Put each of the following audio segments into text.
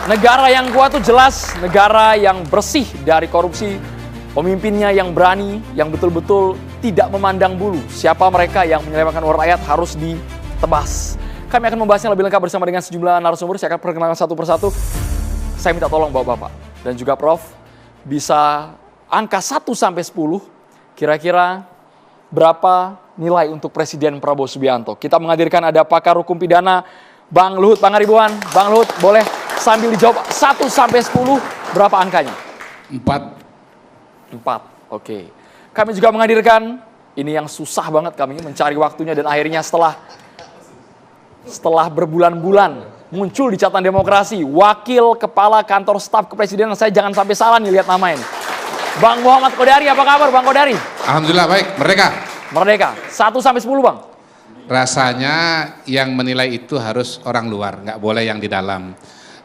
Negara yang kuat itu jelas negara yang bersih dari korupsi, pemimpinnya yang berani, yang betul-betul tidak memandang bulu. Siapa mereka yang menyelewengkan uang rakyat harus ditebas. Kami akan membahasnya lebih lengkap bersama dengan sejumlah narasumber. Saya akan perkenalkan satu persatu. Saya minta tolong Bapak-Bapak dan juga Prof. Bisa angka 1 sampai 10, kira-kira berapa nilai untuk Presiden Prabowo Subianto. Kita menghadirkan ada pakar hukum pidana, Bang Luhut Pangaribuan. Bang Luhut, boleh sambil dijawab 1 sampai 10, berapa angkanya? 4. Oke. Kami juga menghadirkan, ini yang susah banget kami mencari waktunya dan akhirnya setelah berbulan-bulan muncul di catatan demokrasi, Wakil Kepala Kantor Staf Kepresidenan. Saya jangan sampai salah nih lihat nama ini. Bang Muhammad Kodari, apa kabar Bang Kodari? Alhamdulillah baik, Merdeka. 1 sampai 10 Bang. Rasanya yang menilai itu harus orang luar, nggak boleh yang di dalam.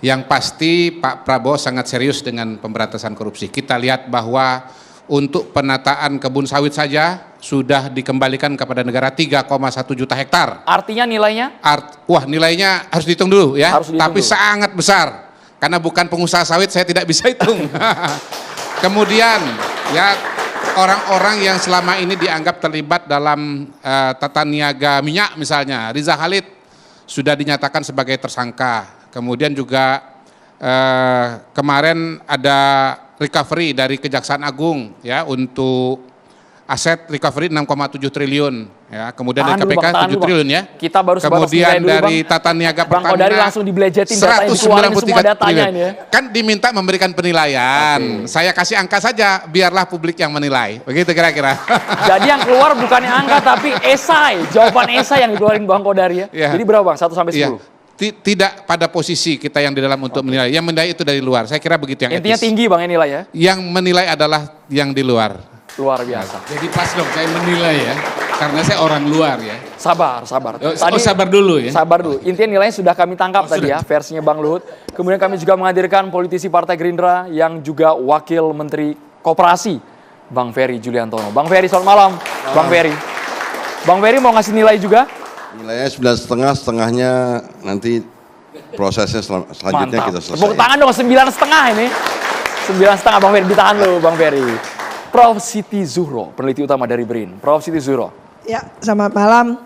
Yang pasti Pak Prabowo sangat serius dengan pemberantasan korupsi. Kita lihat bahwa untuk penataan kebun sawit saja sudah dikembalikan kepada negara 3,1 juta hektar. Artinya nilainya? Wah, nilainya harus dihitung dulu ya, tapi dulu. sangat besar. Karena bukan pengusaha sawit, saya tidak bisa hitung. Kemudian ya orang-orang yang selama ini dianggap terlibat dalam tata niaga minyak misalnya, Riza Khalid sudah dinyatakan sebagai tersangka. Kemudian juga kemarin ada recovery dari Kejaksaan Agung ya untuk aset recovery 6,7 triliun ya. Kemudian dari KPK 7 triliun ya. Kita baru kemudian dulu, dari Bang. Tata Niaga Bang Pertamina Kodari langsung dibelejetin datanya, dikeluarin semua datanya ini ya. Kan diminta memberikan penilaian. Saya kasih angka saja, biarlah publik yang menilai. Begitu kira-kira. Jadi yang keluar bukannya angka tapi esai, jawaban esai yang dikeluarin Bang Kodari ya. Jadi berapa Bang? 1 sampai 10? Tidak pada posisi kita yang di dalam untuk menilai. Yang menilai itu dari luar. Saya kira begitu yang intinya etis. Tinggi Bang yang nilai ya. Yang menilai adalah yang di luar. Luar biasa. Jadi pas dong saya menilai ya, karena saya orang luar ya. Sabar. Sabar dulu ya. Sabar dulu. Intinya nilainya sudah kami tangkap tadi ya, versinya Bang Luhut. Kemudian kami juga menghadirkan politisi Partai Gerindra yang juga Wakil Menteri Koperasi, Bang Ferry Juliantono. Bang Ferry, selamat malam. Bang Ferry. Bang Ferry mau ngasih nilai juga? Nilainya 9,5, setengahnya nanti prosesnya selanjutnya Mantap. kita selesai. Tepuk tangan dong, 9,5 ini. 9,5 Bang Ferry, ditahan dulu Bang Ferry. Prof. Siti Zuhro, peneliti utama dari BRIN. Prof. Siti Zuhro. Ya, selamat malam.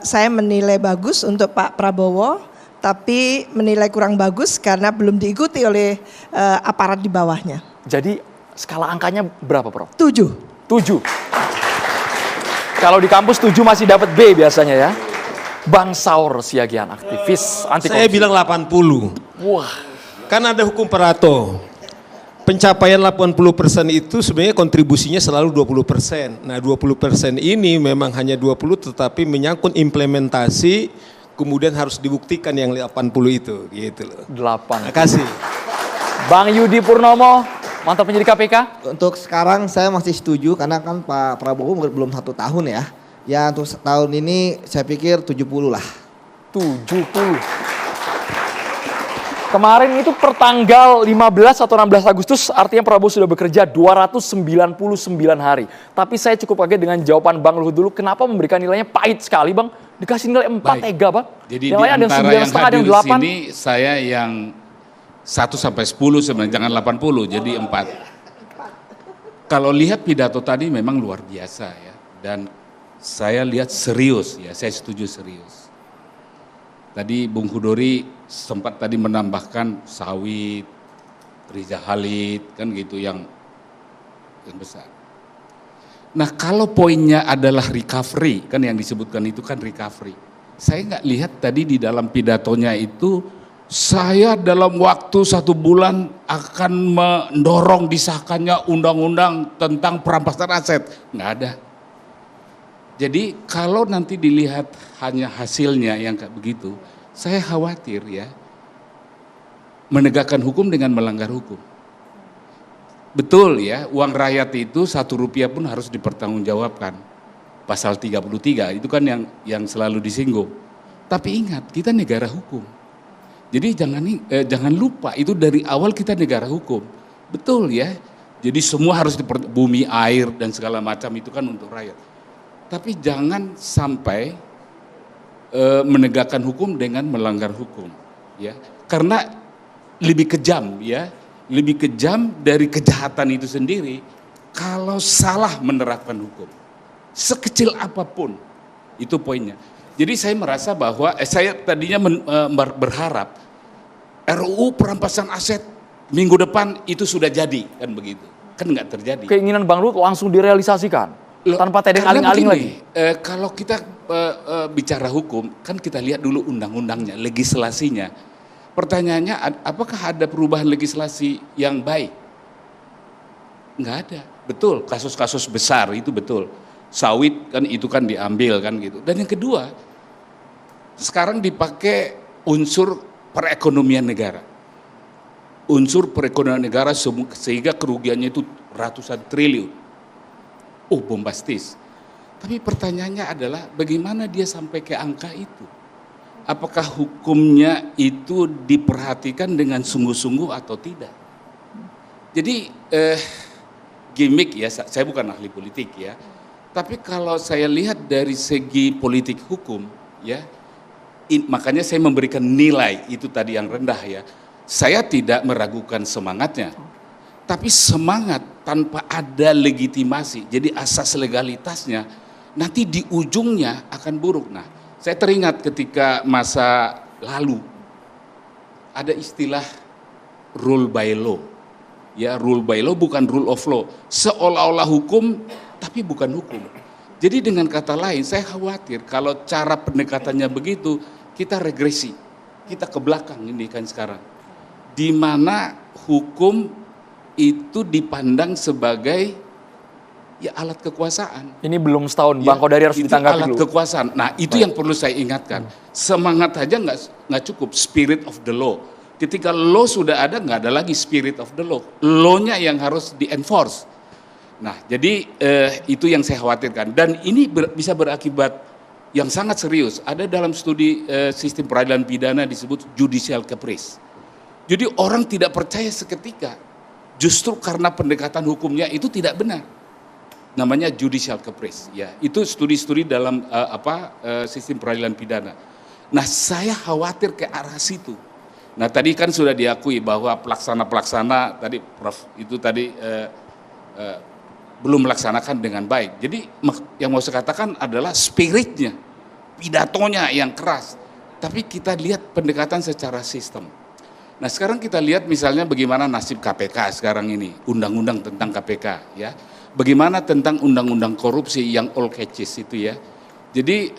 Saya menilai bagus untuk Pak Prabowo, tapi menilai kurang bagus karena belum diikuti oleh aparat di bawahnya. Jadi skala angkanya berapa Prof? 7. Kalau di kampus 7 masih dapat B biasanya ya. Bang Saur Siagian, aktivis anti korupsi. Saya bilang 80. Wah. Kan ada hukum Pareto. Pencapaian 80% itu sebenarnya kontribusinya selalu 20%. Nah 20% ini memang hanya 20 tetapi menyangkut implementasi kemudian harus dibuktikan yang 80 itu gitu loh. 8. Terima kasih. Bang Yudi Purnomo, mantan penyidik KPK. Untuk sekarang saya masih setuju karena kan Pak Prabowo belum 1 tahun ya. Ya untuk tahun ini saya pikir 70 lah. 70. Kemarin itu pertanggal 15 atau 16 Agustus artinya Prabowo sudah bekerja 299 hari. Tapi saya cukup kaget dengan jawaban Bang Luhut dulu. Kenapa memberikan nilainya pahit sekali Bang? Dikasih nilai 4 tega Bang. Jadi yang di lain ada antara yang 9,5, ada hadir yang di 8. sini saya yang 1 sampai 10 sebenarnya, jangan 80 jadi 4. Kalau lihat pidato tadi memang luar biasa ya. Dan saya lihat serius ya, saya setuju serius. Tadi Bung Hudori sempat tadi menambahkan sawit, Riza Khalid kan gitu yang besar. Nah kalau poinnya adalah recovery, kan yang disebutkan itu kan recovery. Saya nggak lihat tadi di dalam pidatonya itu, saya dalam waktu 1 bulan akan mendorong disahkannya undang-undang tentang perampasan aset. Nggak ada. Jadi kalau nanti dilihat hanya hasilnya yang kayak begitu, saya khawatir ya, menegakkan hukum dengan melanggar hukum. Betul ya, uang rakyat itu 1 rupiah pun harus dipertanggungjawabkan. Pasal 33 itu kan yang selalu disinggung. Tapi ingat, kita negara hukum. Jadi jangan lupa itu dari awal kita negara hukum. Betul ya. Jadi semua harus bumi, air dan segala macam itu kan untuk rakyat. Tapi jangan sampai menegakkan hukum dengan melanggar hukum, ya. Karena lebih kejam ya, lebih kejam dari kejahatan itu sendiri kalau salah menerapkan hukum. Sekecil apapun, itu poinnya. Jadi saya merasa bahwa saya tadinya berharap RUU perampasan aset minggu depan itu sudah jadi, kan begitu. Kan nggak terjadi. Keinginan Bang Luhut langsung direalisasikan tanpa tedeng aling-aling lagi. Kalau kita bicara hukum, kan kita lihat dulu undang-undangnya, legislasinya. Pertanyaannya, apakah ada perubahan legislasi yang baik? Nggak ada. Betul, kasus-kasus besar itu betul. Sawit kan itu kan diambil kan gitu. Dan yang kedua, sekarang dipakai unsur perekonomian negara. Unsur perekonomian negara sehingga kerugiannya itu ratusan triliun. Oh, bombastis. Tapi pertanyaannya adalah bagaimana dia sampai ke angka itu? Apakah hukumnya itu diperhatikan dengan sungguh-sungguh atau tidak? Jadi gimmick ya, saya bukan ahli politik ya. Tapi kalau saya lihat dari segi politik hukum ya, makanya saya memberikan nilai itu tadi yang rendah ya. Saya tidak meragukan semangatnya. Tapi semangat tanpa ada legitimasi, jadi asas legalitasnya, nanti di ujungnya akan buruk. Nah, saya teringat ketika masa lalu, ada istilah rule by law. Ya, rule by law bukan rule of law. Seolah-olah hukum, tapi bukan hukum. Jadi dengan kata lain, saya khawatir kalau cara pendekatannya begitu, kita regresi. Kita ke belakang ini kan sekarang. Di mana hukum itu dipandang sebagai ya alat kekuasaan. Ini belum setahun, Bang Kodari harus ditanggapi alat dulu. Kekuasaan. Nah itu yang perlu saya ingatkan. Semangat aja nggak cukup, spirit of the law. Ketika law sudah ada, nggak ada lagi spirit of the law. Law-nya yang harus di-enforce. Nah jadi itu yang saya khawatirkan. Dan ini bisa berakibat yang sangat serius. Ada dalam studi sistem peradilan pidana disebut judicial caprice. Jadi orang tidak percaya seketika. Justru karena pendekatan hukumnya itu tidak benar. Namanya judicial caprice ya. Itu studi-studi dalam sistem peradilan pidana. Nah, saya khawatir ke arah situ. Nah, tadi kan sudah diakui bahwa pelaksana tadi Prof itu tadi belum melaksanakan dengan baik. Jadi yang mau saya katakan adalah spiritnya, pidatonya yang keras. Tapi kita lihat pendekatan secara sistem. Nah sekarang kita lihat misalnya bagaimana nasib KPK sekarang ini, undang-undang tentang KPK ya. Bagaimana tentang undang-undang korupsi yang all catches itu ya. Jadi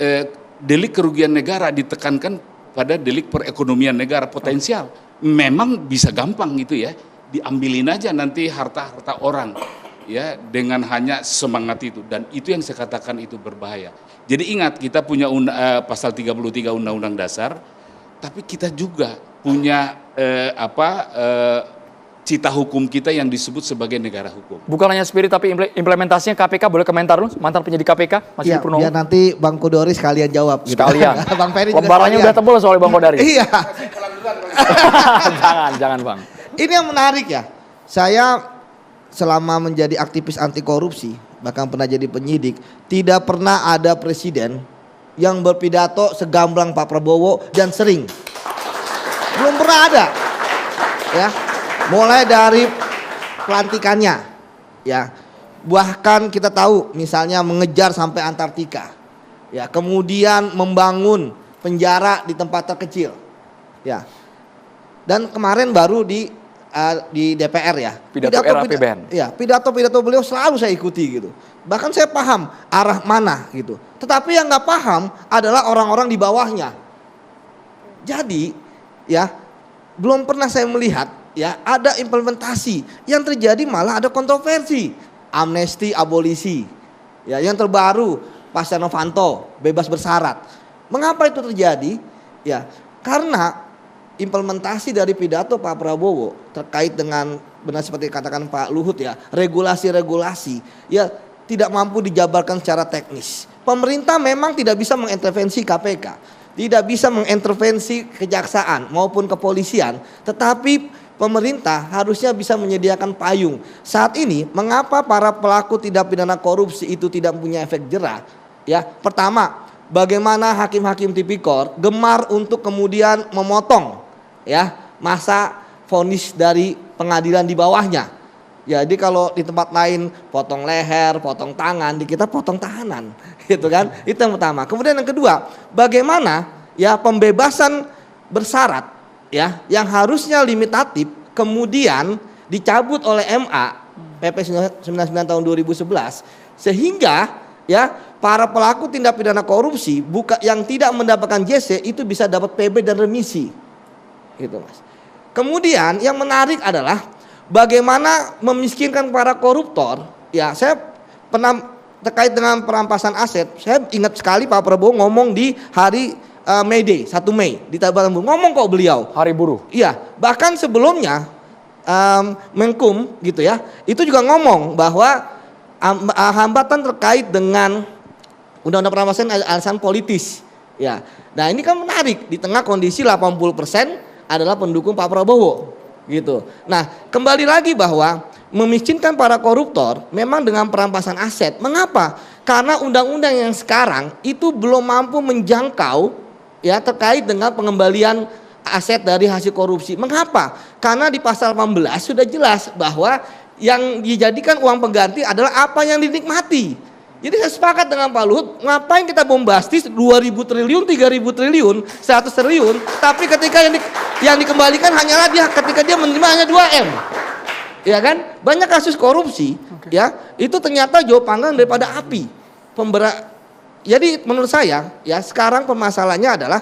delik kerugian negara ditekankan pada delik perekonomian negara potensial. Memang bisa gampang gitu ya, diambilin aja nanti harta-harta orang ya dengan hanya semangat itu. Dan itu yang saya katakan itu berbahaya. Jadi ingat kita punya pasal 33 Undang-Undang Dasar, tapi kita juga punya cita hukum kita yang disebut sebagai negara hukum. Bukan hanya spirit tapi implementasinya KPK, boleh komentar dulu mantan penyidik KPK Mas Ya, Purnomo. biar nanti Bang Kodari sekalian jawab. Gitu. Sekalian. Bang Ferry juga Lembarannya udah tebal soalnya Bang Kodari. Iya. jangan Bang. Ini yang menarik ya. Saya selama menjadi aktivis anti korupsi, bahkan pernah jadi penyidik, tidak pernah ada presiden yang berpidato segamblang Pak Prabowo dan sering. Belum pernah ada. Ya. Mulai dari pelantikannya. Ya. Bahkan kita tahu misalnya mengejar sampai Antartika. Ya, kemudian membangun penjara di tempat terkecil. Ya. Dan kemarin baru di DPR ya. Pidato era APBN. Ya, pidato-pidato beliau selalu saya ikuti gitu. Bahkan saya paham arah mana gitu. Tetapi yang nggak paham adalah orang-orang di bawahnya. Jadi ya, belum pernah saya melihat ya ada implementasi. Yang terjadi malah ada kontroversi. Amnesti, abolisi. Ya, yang terbaru Pak Setia Novanto bebas bersyarat. Mengapa itu terjadi? Ya, karena implementasi dari pidato Pak Prabowo terkait dengan benar seperti katakan Pak Luhut ya, regulasi-regulasi ya tidak mampu dijabarkan secara teknis. Pemerintah memang tidak bisa mengintervensi KPK. Tidak bisa mengintervensi kejaksaan maupun kepolisian, tetapi pemerintah harusnya bisa menyediakan payung. Saat ini mengapa para pelaku tindak pidana korupsi itu tidak punya efek jerah? Ya, pertama, bagaimana hakim-hakim tipikor gemar untuk kemudian memotong ya masa vonis dari pengadilan di bawahnya. Jadi kalau di tempat lain potong leher, potong tangan, di kita potong tahanan, gitu kan? Itu yang pertama. Kemudian yang kedua, bagaimana ya pembebasan bersyarat ya yang harusnya limitatif kemudian dicabut oleh MA PP 99 tahun 2011 sehingga ya para pelaku tindak pidana korupsi yang tidak mendapatkan JC itu bisa dapat PB dan remisi. Gitu, Mas. Kemudian yang menarik adalah bagaimana memiskinkan para koruptor. Ya, saya pernah terkait dengan perampasan aset. Saya ingat sekali Pak Prabowo ngomong di hari May Day, 1 Mei di Tabatan Buruh. Ngomong kok beliau. Hari buruh. Iya, bahkan sebelumnya Menkum gitu ya, itu juga ngomong bahwa hambatan terkait dengan undang-undang perampasan alasan politis. Ya. Nah, ini kan menarik di tengah kondisi 80% adalah pendukung Pak Prabowo. Gitu. Nah, kembali lagi bahwa memiskinkan para koruptor memang dengan perampasan aset. Mengapa? Karena undang-undang yang sekarang itu belum mampu menjangkau ya terkait dengan pengembalian aset dari hasil korupsi. Mengapa? Karena di pasal 18 sudah jelas bahwa yang dijadikan uang pengganti adalah apa yang dinikmati. Jadi saya sepakat dengan Pak Luhut, ngapain kita bombastis 2.000 triliun, 3.000 triliun, 100 triliun, tapi ketika yang dikembalikan hanyalah dia ketika dia menerima hanya 2M. Ya kan? Banyak kasus korupsi ya, itu ternyata jauh panggang daripada api. Jadi menurut saya ya sekarang permasalahannya adalah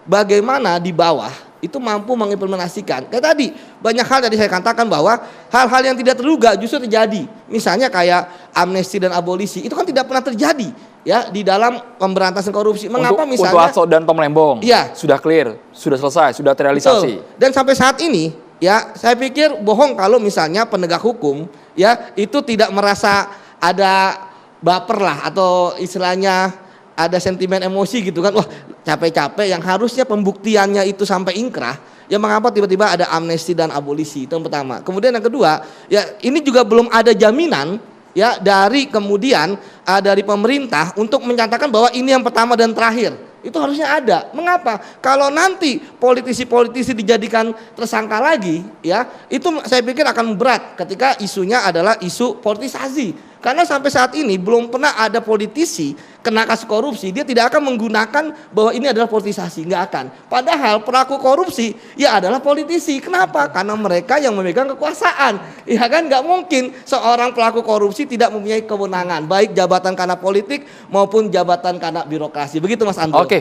bagaimana di bawah itu mampu mengimplementasikan. Kayak tadi banyak hal tadi saya katakan bahwa hal-hal yang tidak terduga justru terjadi. Misalnya kayak amnesti dan abolisi itu kan tidak pernah terjadi ya di dalam pemberantasan korupsi. Mengapa misalnya untuk Ahok dan Tom Lembong ya, sudah clear, sudah selesai, sudah terrealisasi. Betul. Dan sampai saat ini ya saya pikir bohong kalau misalnya penegak hukum ya itu tidak merasa ada baper lah atau istilahnya ada sentimen emosi gitu kan, wah capek-capek yang harusnya pembuktiannya itu sampai ingkrah, ya mengapa tiba-tiba ada amnesti dan abolisi, itu yang pertama. Kemudian yang kedua, ya ini juga belum ada jaminan ya dari kemudian dari pemerintah untuk menyatakan bahwa ini yang pertama dan terakhir. Itu harusnya ada. Mengapa? Kalau nanti politisi-politisi dijadikan tersangka lagi, ya itu saya pikir akan berat ketika isunya adalah isu politisasi. Karena sampai saat ini belum pernah ada politisi kena kasus korupsi, dia tidak akan menggunakan bahwa ini adalah politisasi, nggak akan. Padahal pelaku korupsi ya adalah politisi. Kenapa? Karena mereka yang memegang kekuasaan. Ya kan, nggak mungkin seorang pelaku korupsi tidak mempunyai kewenangan, baik jabatan karena politik maupun jabatan karena birokrasi. Begitu Mas Andro. Oke.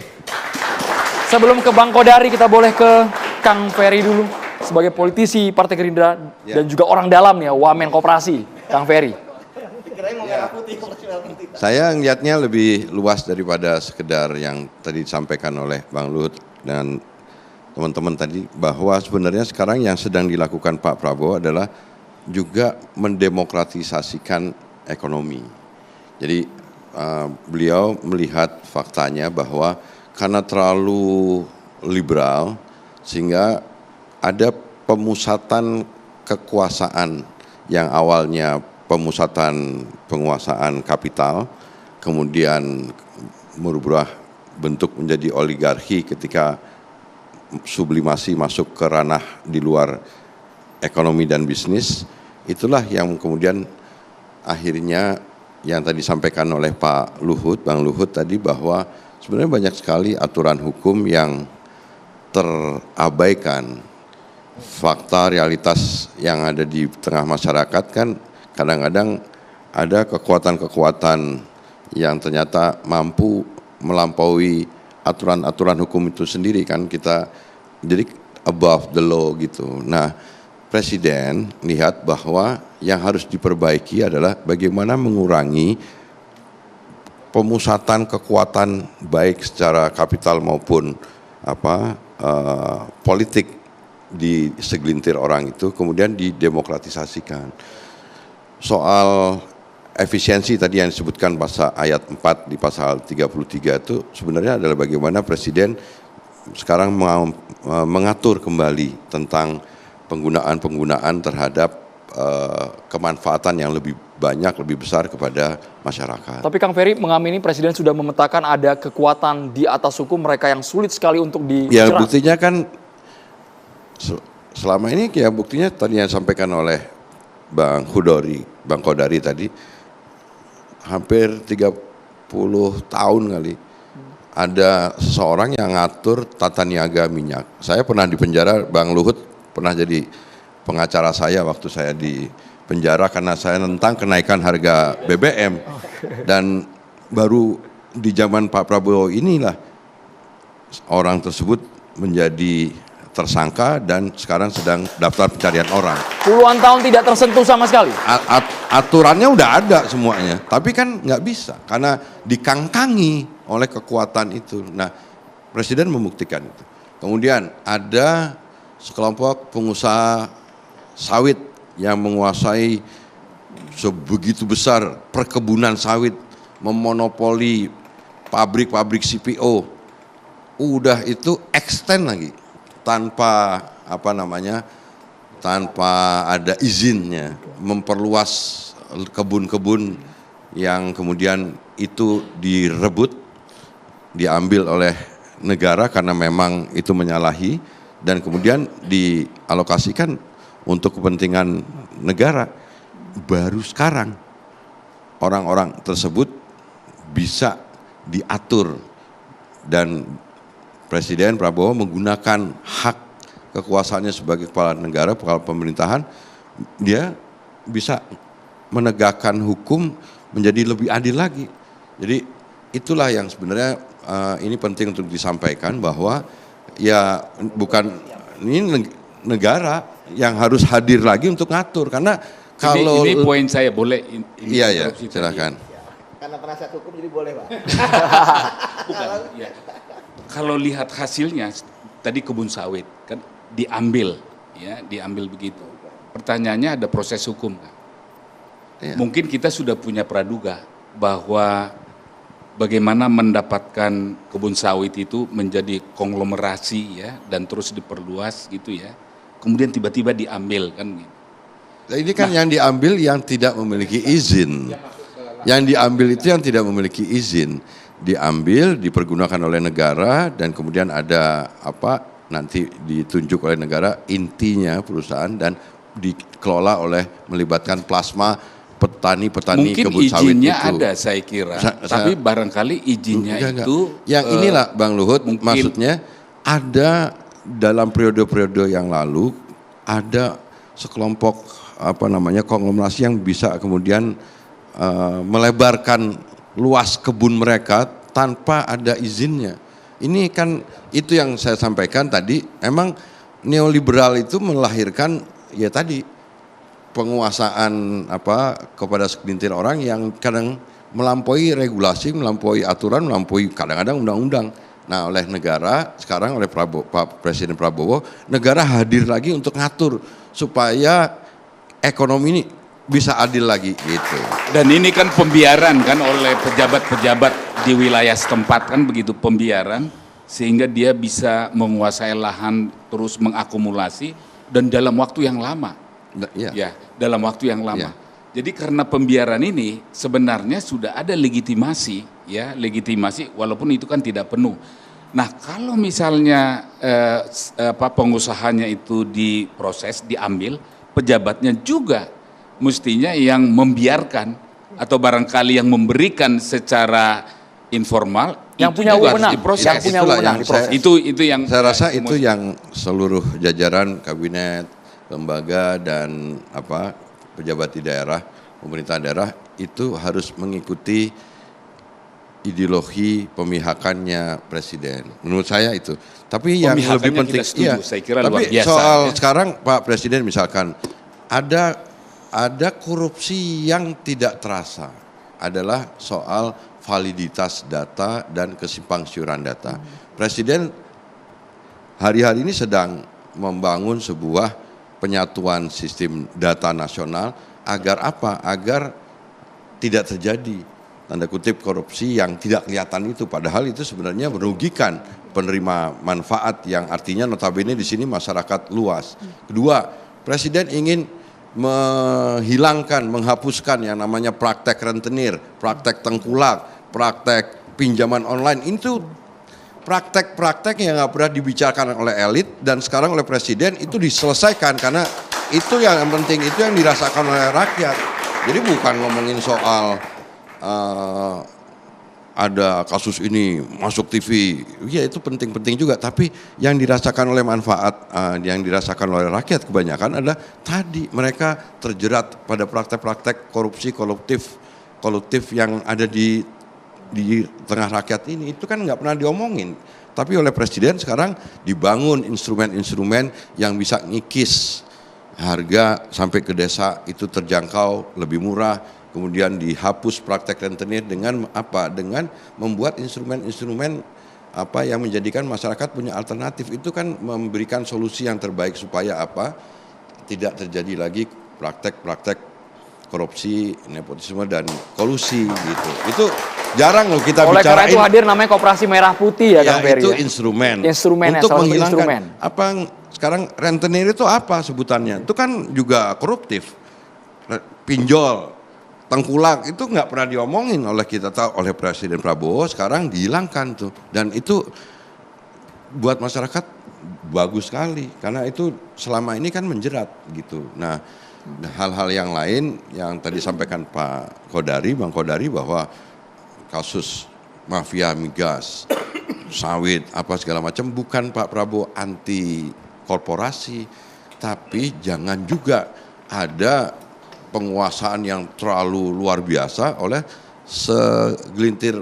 Sebelum ke Bang Kodari, kita boleh ke Kang Ferry dulu sebagai politisi Partai Gerindra dan juga orang dalam ya, Wamen Koperasi, Kang Ferry. Saya ngelihatnya lebih luas daripada sekedar yang tadi disampaikan oleh Bang Luhut dan teman-teman tadi, bahwa sebenarnya sekarang yang sedang dilakukan Pak Prabowo adalah juga mendemokratisasikan ekonomi. Jadi beliau melihat faktanya bahwa karena terlalu liberal sehingga ada pemusatan kekuasaan yang awalnya pemusatan penguasaan kapital, kemudian merubah bentuk menjadi oligarki ketika sublimasi masuk ke ranah di luar ekonomi dan bisnis. Itulah yang kemudian akhirnya yang tadi disampaikan oleh Pak Luhut, Bang Luhut tadi, bahwa sebenarnya banyak sekali aturan hukum yang terabaikan. Fakta realitas yang ada di tengah masyarakat kan kadang-kadang ada kekuatan-kekuatan yang ternyata mampu melampaui aturan-aturan hukum itu sendiri kan, kita jadi above the law gitu. Nah, Presiden lihat bahwa yang harus diperbaiki adalah bagaimana mengurangi pemusatan kekuatan baik secara kapital maupun politik di segelintir orang itu kemudian didemokratisasikan. Soal efisiensi tadi yang disebutkan pasal ayat 4 di pasal 33 itu sebenarnya adalah bagaimana Presiden sekarang mengatur kembali tentang penggunaan terhadap kemanfaatan yang lebih banyak, lebih besar kepada masyarakat. Tapi Kang Ferry mengamini Presiden sudah memetakan ada kekuatan di atas hukum mereka yang sulit sekali untuk dijerat. Ya buktinya kan selama ini ya buktinya tadi yang disampaikan oleh Bang Kodari tadi, hampir 30 tahun kali ada seseorang yang ngatur tata niaga minyak. Saya pernah di penjara, Bang Luhut pernah jadi pengacara saya waktu saya di penjara karena saya nentang kenaikan harga BBM. Dan baru di zaman Pak Prabowo inilah orang tersebut menjadi tersangka dan sekarang sedang daftar pencarian orang. Puluhan tahun tidak tersentuh sama sekali. Aturannya udah ada semuanya, tapi kan nggak bisa karena dikangkangi oleh kekuatan itu. Nah, Presiden membuktikan itu. Kemudian ada sekelompok pengusaha sawit yang menguasai sebegitu besar perkebunan sawit, memonopoli pabrik-pabrik CPO. Udah itu extend lagi tanpa tanpa ada izinnya, memperluas kebun-kebun yang kemudian itu direbut, diambil oleh negara karena memang itu menyalahi dan kemudian dialokasikan untuk kepentingan negara. Baru sekarang orang-orang tersebut bisa diatur dan Presiden Prabowo menggunakan hak kekuasaannya sebagai kepala negara, kepala pemerintahan, dia bisa menegakkan hukum menjadi lebih adil lagi. Jadi itulah yang sebenarnya ini penting untuk disampaikan bahwa ya bukan ini negara yang harus hadir lagi untuk ngatur karena kalau ini poin saya boleh iya silakan. Karena penasihat hukum jadi boleh, Pak. Bukan, ya. Kalau lihat hasilnya tadi kebun sawit kan diambil begitu. Pertanyaannya ada proses hukum kan? Ya. Mungkin kita sudah punya praduga bahwa bagaimana mendapatkan kebun sawit itu menjadi konglomerasi ya dan terus diperluas gitu ya. Kemudian tiba-tiba diambil kan gitu. Nah, ini kan yang diambil yang tidak memiliki izin. Yang diambil itu yang tidak memiliki izin. Diambil, dipergunakan oleh negara dan kemudian ada nanti ditunjuk oleh negara intinya perusahaan dan dikelola oleh melibatkan plasma petani-petani kebun sawit itu. Mungkin izinnya ada saya kira, tapi barangkali izinnya itu yang inilah Bang Luhut maksudnya ada dalam periode-periode yang lalu ada sekelompok konglomerasi yang bisa kemudian melebarkan luas kebun mereka tanpa ada izinnya. Ini kan itu yang saya sampaikan tadi, emang neoliberal itu melahirkan ya tadi penguasaan kepada segelintir orang yang kadang melampaui regulasi, melampaui aturan, melampaui kadang-kadang undang-undang. Nah, oleh negara sekarang oleh Pak Presiden Prabowo, negara hadir lagi untuk ngatur supaya ekonomi ini bisa adil lagi gitu. Dan ini kan pembiaran kan oleh pejabat-pejabat di wilayah setempat kan begitu, pembiaran sehingga dia bisa menguasai lahan terus mengakumulasi dan dalam waktu yang lama. Ya, dalam waktu yang lama. Jadi karena pembiaran ini sebenarnya sudah ada legitimasi walaupun itu kan tidak penuh. Nah, kalau misalnya pengusahanya itu diproses, diambil, pejabatnya juga mestinya yang membiarkan atau barangkali yang memberikan secara informal yang punya wewenang, diproses. Itu yang saya rasa itu yang seluruh jajaran kabinet, lembaga dan pejabat di daerah, pemerintah daerah itu harus mengikuti ideologi pemihakannya Presiden. Menurut saya itu. Tapi yang lebih penting saya kira tapi luar biasa, soal sekarang Pak Presiden misalkan ada korupsi yang tidak terasa adalah soal validitas data dan kesimpangsiuran data. Presiden hari-hari ini sedang membangun sebuah penyatuan sistem data nasional agar apa? Agar tidak terjadi tanda kutip korupsi yang tidak kelihatan itu, padahal itu sebenarnya merugikan penerima manfaat yang artinya notabene di sini masyarakat luas. Kedua, Presiden ingin menghapuskan yang namanya praktek rentenir, praktek tengkulak, praktek pinjaman online. Itu praktek-praktek yang nggak pernah dibicarakan oleh elit dan sekarang oleh presiden itu diselesaikan karena itu yang penting, itu yang dirasakan oleh rakyat. Jadi bukan ngomongin soal ada kasus ini masuk TV, ya itu penting-penting juga. Tapi yang dirasakan oleh manfaat, yang dirasakan oleh rakyat kebanyakan adalah tadi mereka terjerat pada praktek-praktek korupsi kolutif yang ada di tengah rakyat ini. Itu kan nggak pernah diomongin. Tapi oleh presiden sekarang dibangun instrumen-instrumen yang bisa ngikis harga sampai ke desa itu terjangkau lebih murah. Kemudian dihapus praktek rentenir dengan apa? Dengan membuat instrumen-instrumen apa yang menjadikan masyarakat punya alternatif. Itu kan memberikan solusi yang terbaik supaya apa? Tidak terjadi lagi praktek-praktek korupsi, nepotisme dan kolusi gitu. Itu jarang loh kita Oleh bicarain. karena itu hadir namanya Koperasi Merah Putih ya, Kang Ferry. Itu Ya? instrumen. Instrumennya, Untuk salah satu menghilangkan instrumen. apa sekarang rentenir itu apa sebutannya? Itu kan juga koruptif. Pinjol, tengkulak itu nggak pernah diomongin oleh kita tahu oleh Presiden Prabowo, sekarang dihilangkan tuh. Dan itu buat masyarakat bagus sekali karena itu selama ini kan menjerat gitu. Nah, hal-hal yang lain yang tadi sampaikan Pak Kodari, Bang Kodari bahwa kasus mafia migas, sawit, apa segala macam, bukan Pak Prabowo anti korporasi, tapi jangan juga ada penguasaan yang terlalu luar biasa oleh segelintir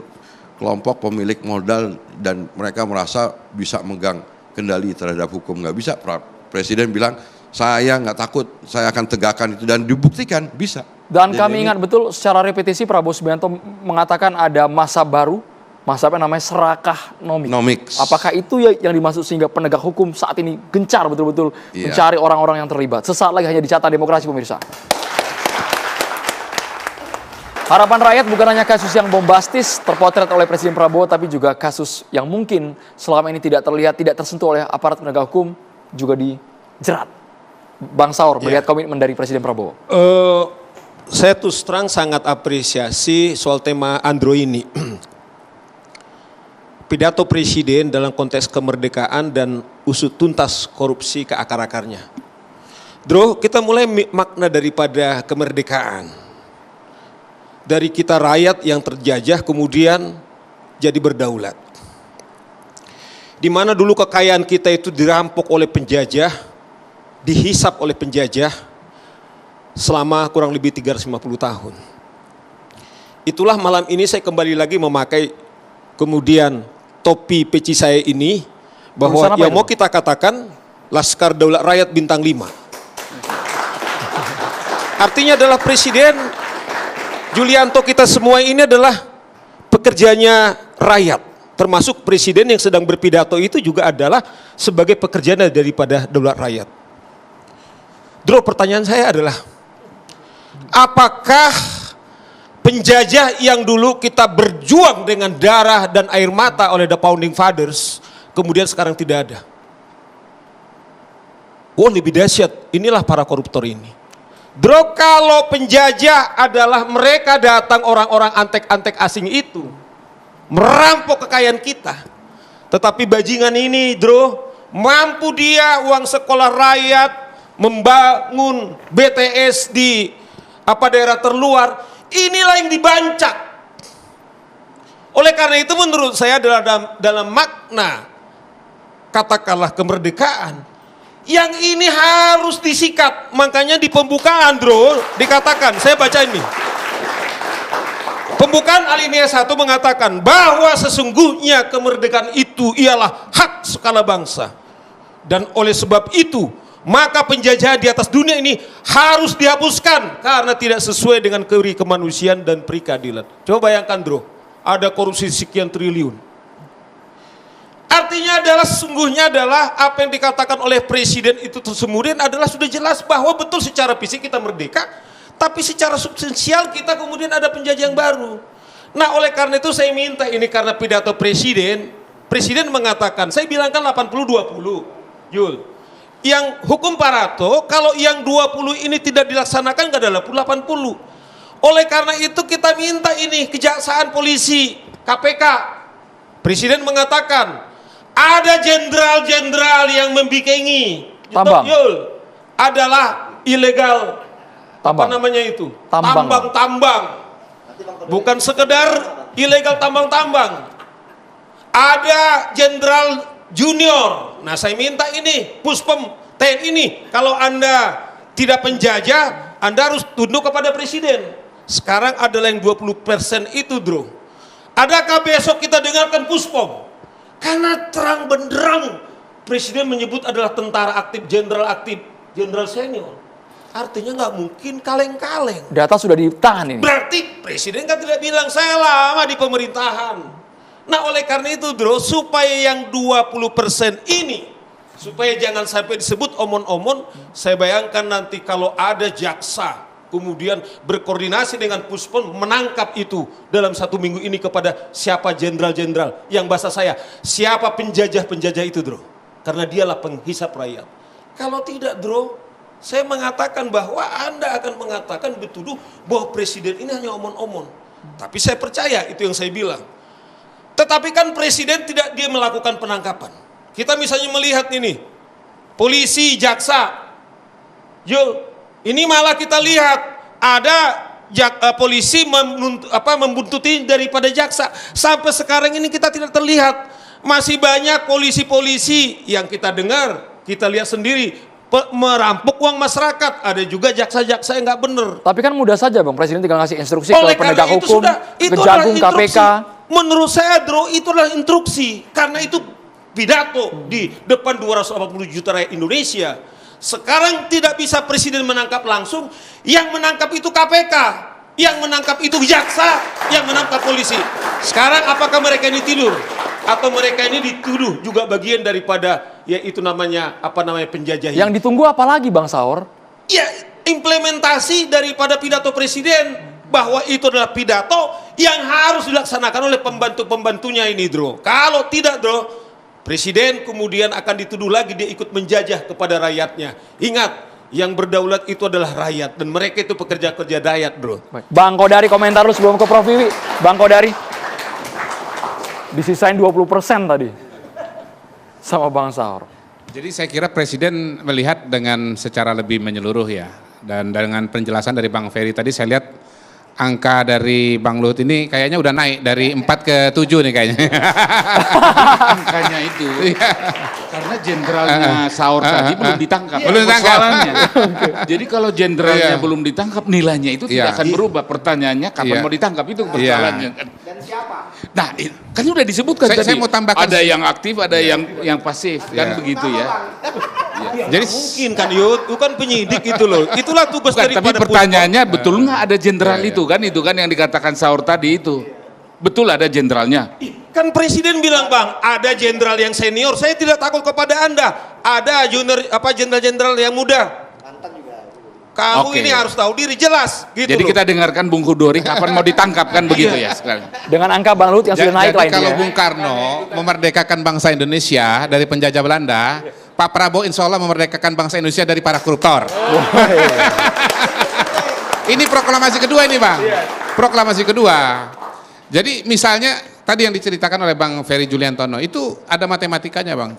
kelompok pemilik modal dan mereka merasa bisa megang kendali terhadap hukum. Nggak bisa, Presiden bilang saya nggak takut, saya akan tegakkan itu dan dibuktikan bisa. Dan Jadi kami ingat betul secara repetisi Prabowo Subianto mengatakan ada masa baru, masa apa namanya serakah nomik. Apakah itu yang dimaksud sehingga penegak hukum saat ini gencar betul-betul mencari orang-orang yang terlibat? Sesaat lagi hanya di Carta Demokrasi, pemirsa. Harapan rakyat bukan hanya kasus yang bombastis terpotret oleh Presiden Prabowo, tapi juga kasus yang mungkin selama ini tidak terlihat, tidak tersentuh oleh aparat penegak hukum juga dijerat. Bang Saur melihat komitmen dari Presiden Prabowo. Saya terus terang sangat apresiasi soal tema Andro ini. Pidato Presiden dalam konteks kemerdekaan dan usut tuntas korupsi ke akar-akarnya. Bro, kita mulai makna daripada kemerdekaan. Dari kita rakyat yang terjajah kemudian jadi berdaulat. Di mana dulu kekayaan kita itu dirampok oleh penjajah, dihisap oleh penjajah selama kurang lebih 350 tahun. Itulah malam ini saya kembali lagi memakai kemudian topi peci saya ini, bahwa yang mau kita katakan Laskar Daulat Rakyat Bintang 5. Artinya adalah Presiden Julianto kita semua ini adalah pekerjanya rakyat. Termasuk Presiden yang sedang berpidato itu juga adalah sebagai pekerjaan daripada daulat rakyat. Bro, pertanyaan saya adalah, apakah penjajah yang dulu kita berjuang dengan darah dan air mata oleh the Founding Fathers, kemudian sekarang tidak ada? Oh, lebih dahsyat, inilah para koruptor ini. Bro, kalau penjajah adalah mereka datang orang-orang antek-antek asing itu, merampok kekayaan kita. Tetapi bajingan ini, bro, mampu dia uang sekolah rakyat, membangun BTS di daerah terluar, inilah yang dibancak. Oleh karena itu menurut saya adalah dalam makna katakanlah kemerdekaan, yang ini harus disikat. Makanya di pembukaan, bro, dikatakan, saya baca ini. Pembukaan alinea 1 mengatakan bahwa sesungguhnya kemerdekaan itu ialah hak segala bangsa. Dan oleh sebab itu, maka penjajahan di atas dunia ini harus dihapuskan karena tidak sesuai dengan keuri kemanusiaan dan perikeadilan. Coba bayangkan, bro, ada korupsi sekian triliun. Artinya adalah sesungguhnya adalah apa yang dikatakan oleh Presiden itu kemudian adalah sudah jelas bahwa betul secara fisik kita merdeka, tapi secara substansial kita kemudian ada penjajah yang baru. Nah, oleh karena itu saya minta ini karena pidato Presiden mengatakan, saya bilangkan 80-20, Yul. Yang hukum Parato, kalau yang 20 ini tidak dilaksanakan nggak ada 80. Oleh karena itu kita minta ini kejaksaan, polisi, KPK. Presiden mengatakan Ada jenderal-jenderal yang membikengi Tambang. Yul, adalah ilegal Tambang. apa namanya itu? Tambang. Tambang-tambang. Bukan sekedar ilegal tambang-tambang. Ada jenderal junior. Nah, saya minta ini Puspom TNI ini, kalau Anda tidak penjajah, Anda harus tunduk kepada presiden. Sekarang adalah yang 20% itu, Bro. Adakah besok kita dengarkan Puspom? Karena terang benderang presiden menyebut adalah tentara aktif, jenderal senior. Artinya nggak mungkin kaleng-kaleng. Data sudah di tangan ini. Berarti presiden kan tidak bilang saya lama di pemerintahan. Nah, oleh karena itu, Bro, supaya yang 20% ini, supaya jangan sampai disebut omon-omon, saya bayangkan nanti kalau ada jaksa kemudian berkoordinasi dengan Puspom menangkap itu dalam 1 minggu ini kepada siapa jenderal-jenderal, yang bahasa saya, siapa penjajah-penjajah itu, Bro, karena dialah penghisap rakyat. Kalau tidak, Bro, saya mengatakan bahwa Anda akan mengatakan dituduh bahwa presiden ini hanya omon-omon. Tapi saya percaya itu yang saya bilang. Tetapi kan presiden tidak dia melakukan penangkapan. Kita misalnya melihat ini, polisi, jaksa, ini malah kita lihat ada polisi membuntuti daripada jaksa. Sampai sekarang ini kita tidak terlihat. Masih banyak polisi-polisi yang kita dengar, kita lihat sendiri, merampok uang masyarakat. Ada juga jaksa-jaksa yang nggak benar. Tapi kan mudah saja Bang, presiden tinggal ngasih instruksi Oleh ke penegak karena itu hukum, itu Kejagung, adalah KPK. instruksi. Menurut saya, Bro, itu adalah instruksi. Karena itu pidato di depan 280 juta rakyat Indonesia. Sekarang tidak bisa presiden menangkap langsung, yang menangkap itu KPK, yang menangkap itu jaksa, yang menangkap polisi. Sekarang apakah mereka ini tidur? Atau mereka ini dituduh juga bagian daripada, ya itu namanya, penjajah. Yang ditunggu apa lagi Bang Saur? Ya, implementasi daripada pidato presiden, bahwa itu adalah pidato yang harus dilaksanakan oleh pembantu-pembantunya ini, Bro. Kalau tidak, Bro, presiden kemudian akan dituduh lagi dia ikut menjajah kepada rakyatnya. Ingat, yang berdaulat itu adalah rakyat, dan mereka itu pekerja-kerja rakyat, Bro. Bang Kodari, komentar lu sebelum ke Prof Wiwi. Bang Kodari, disisain 20% tadi sama Bang Saur. Jadi saya kira presiden melihat dengan secara lebih menyeluruh ya. Dan dengan penjelasan dari Bang Ferry tadi saya lihat angka dari Bang Luhut ini kayaknya udah naik dari 4 ke 7 nih kayaknya. Angkanya itu. Karena jenderalnya Saur tadi belum ditangkap. Belum ditangkap. Persoalannya. Jadi kalau jenderalnya belum ditangkap, nilainya itu tidak akan berubah. Pertanyaannya kapan mau ditangkap, itu persoalannya. Dan siapa? Nah, kan sudah disebutkan tadi. Saya mau tambahkan. Ada yang aktif, ada yang pasif, kan begitu ya. Jadi mungkin kan bukan penyidik itu loh. Itulah tugas daripada. Tapi pertanyaannya betul nggak ada jenderal itu kan yang dikatakan Saur tadi itu. Betul ada jenderalnya. Kan presiden bilang, Bang, ada jenderal yang senior. Saya tidak takut kepada Anda. Ada junior jenderal-jenderal yang muda. Kamu ini harus tahu diri, jelas gitu. Jadi kita dengarkan Bung Hudori kapan mau ditangkap kan begitu ya sekarang. Dengan angka Bang Luhut yang sudah naik Jadi lainnya. kalau Bung Karno memerdekakan bangsa Indonesia dari penjajah Belanda, Pak Prabowo insya Allah memerdekakan bangsa Indonesia dari para koruptor. Ini proklamasi kedua ini Bang. Proklamasi kedua. Jadi misalnya tadi yang diceritakan oleh Bang Ferry Juliantono itu ada matematikanya Bang.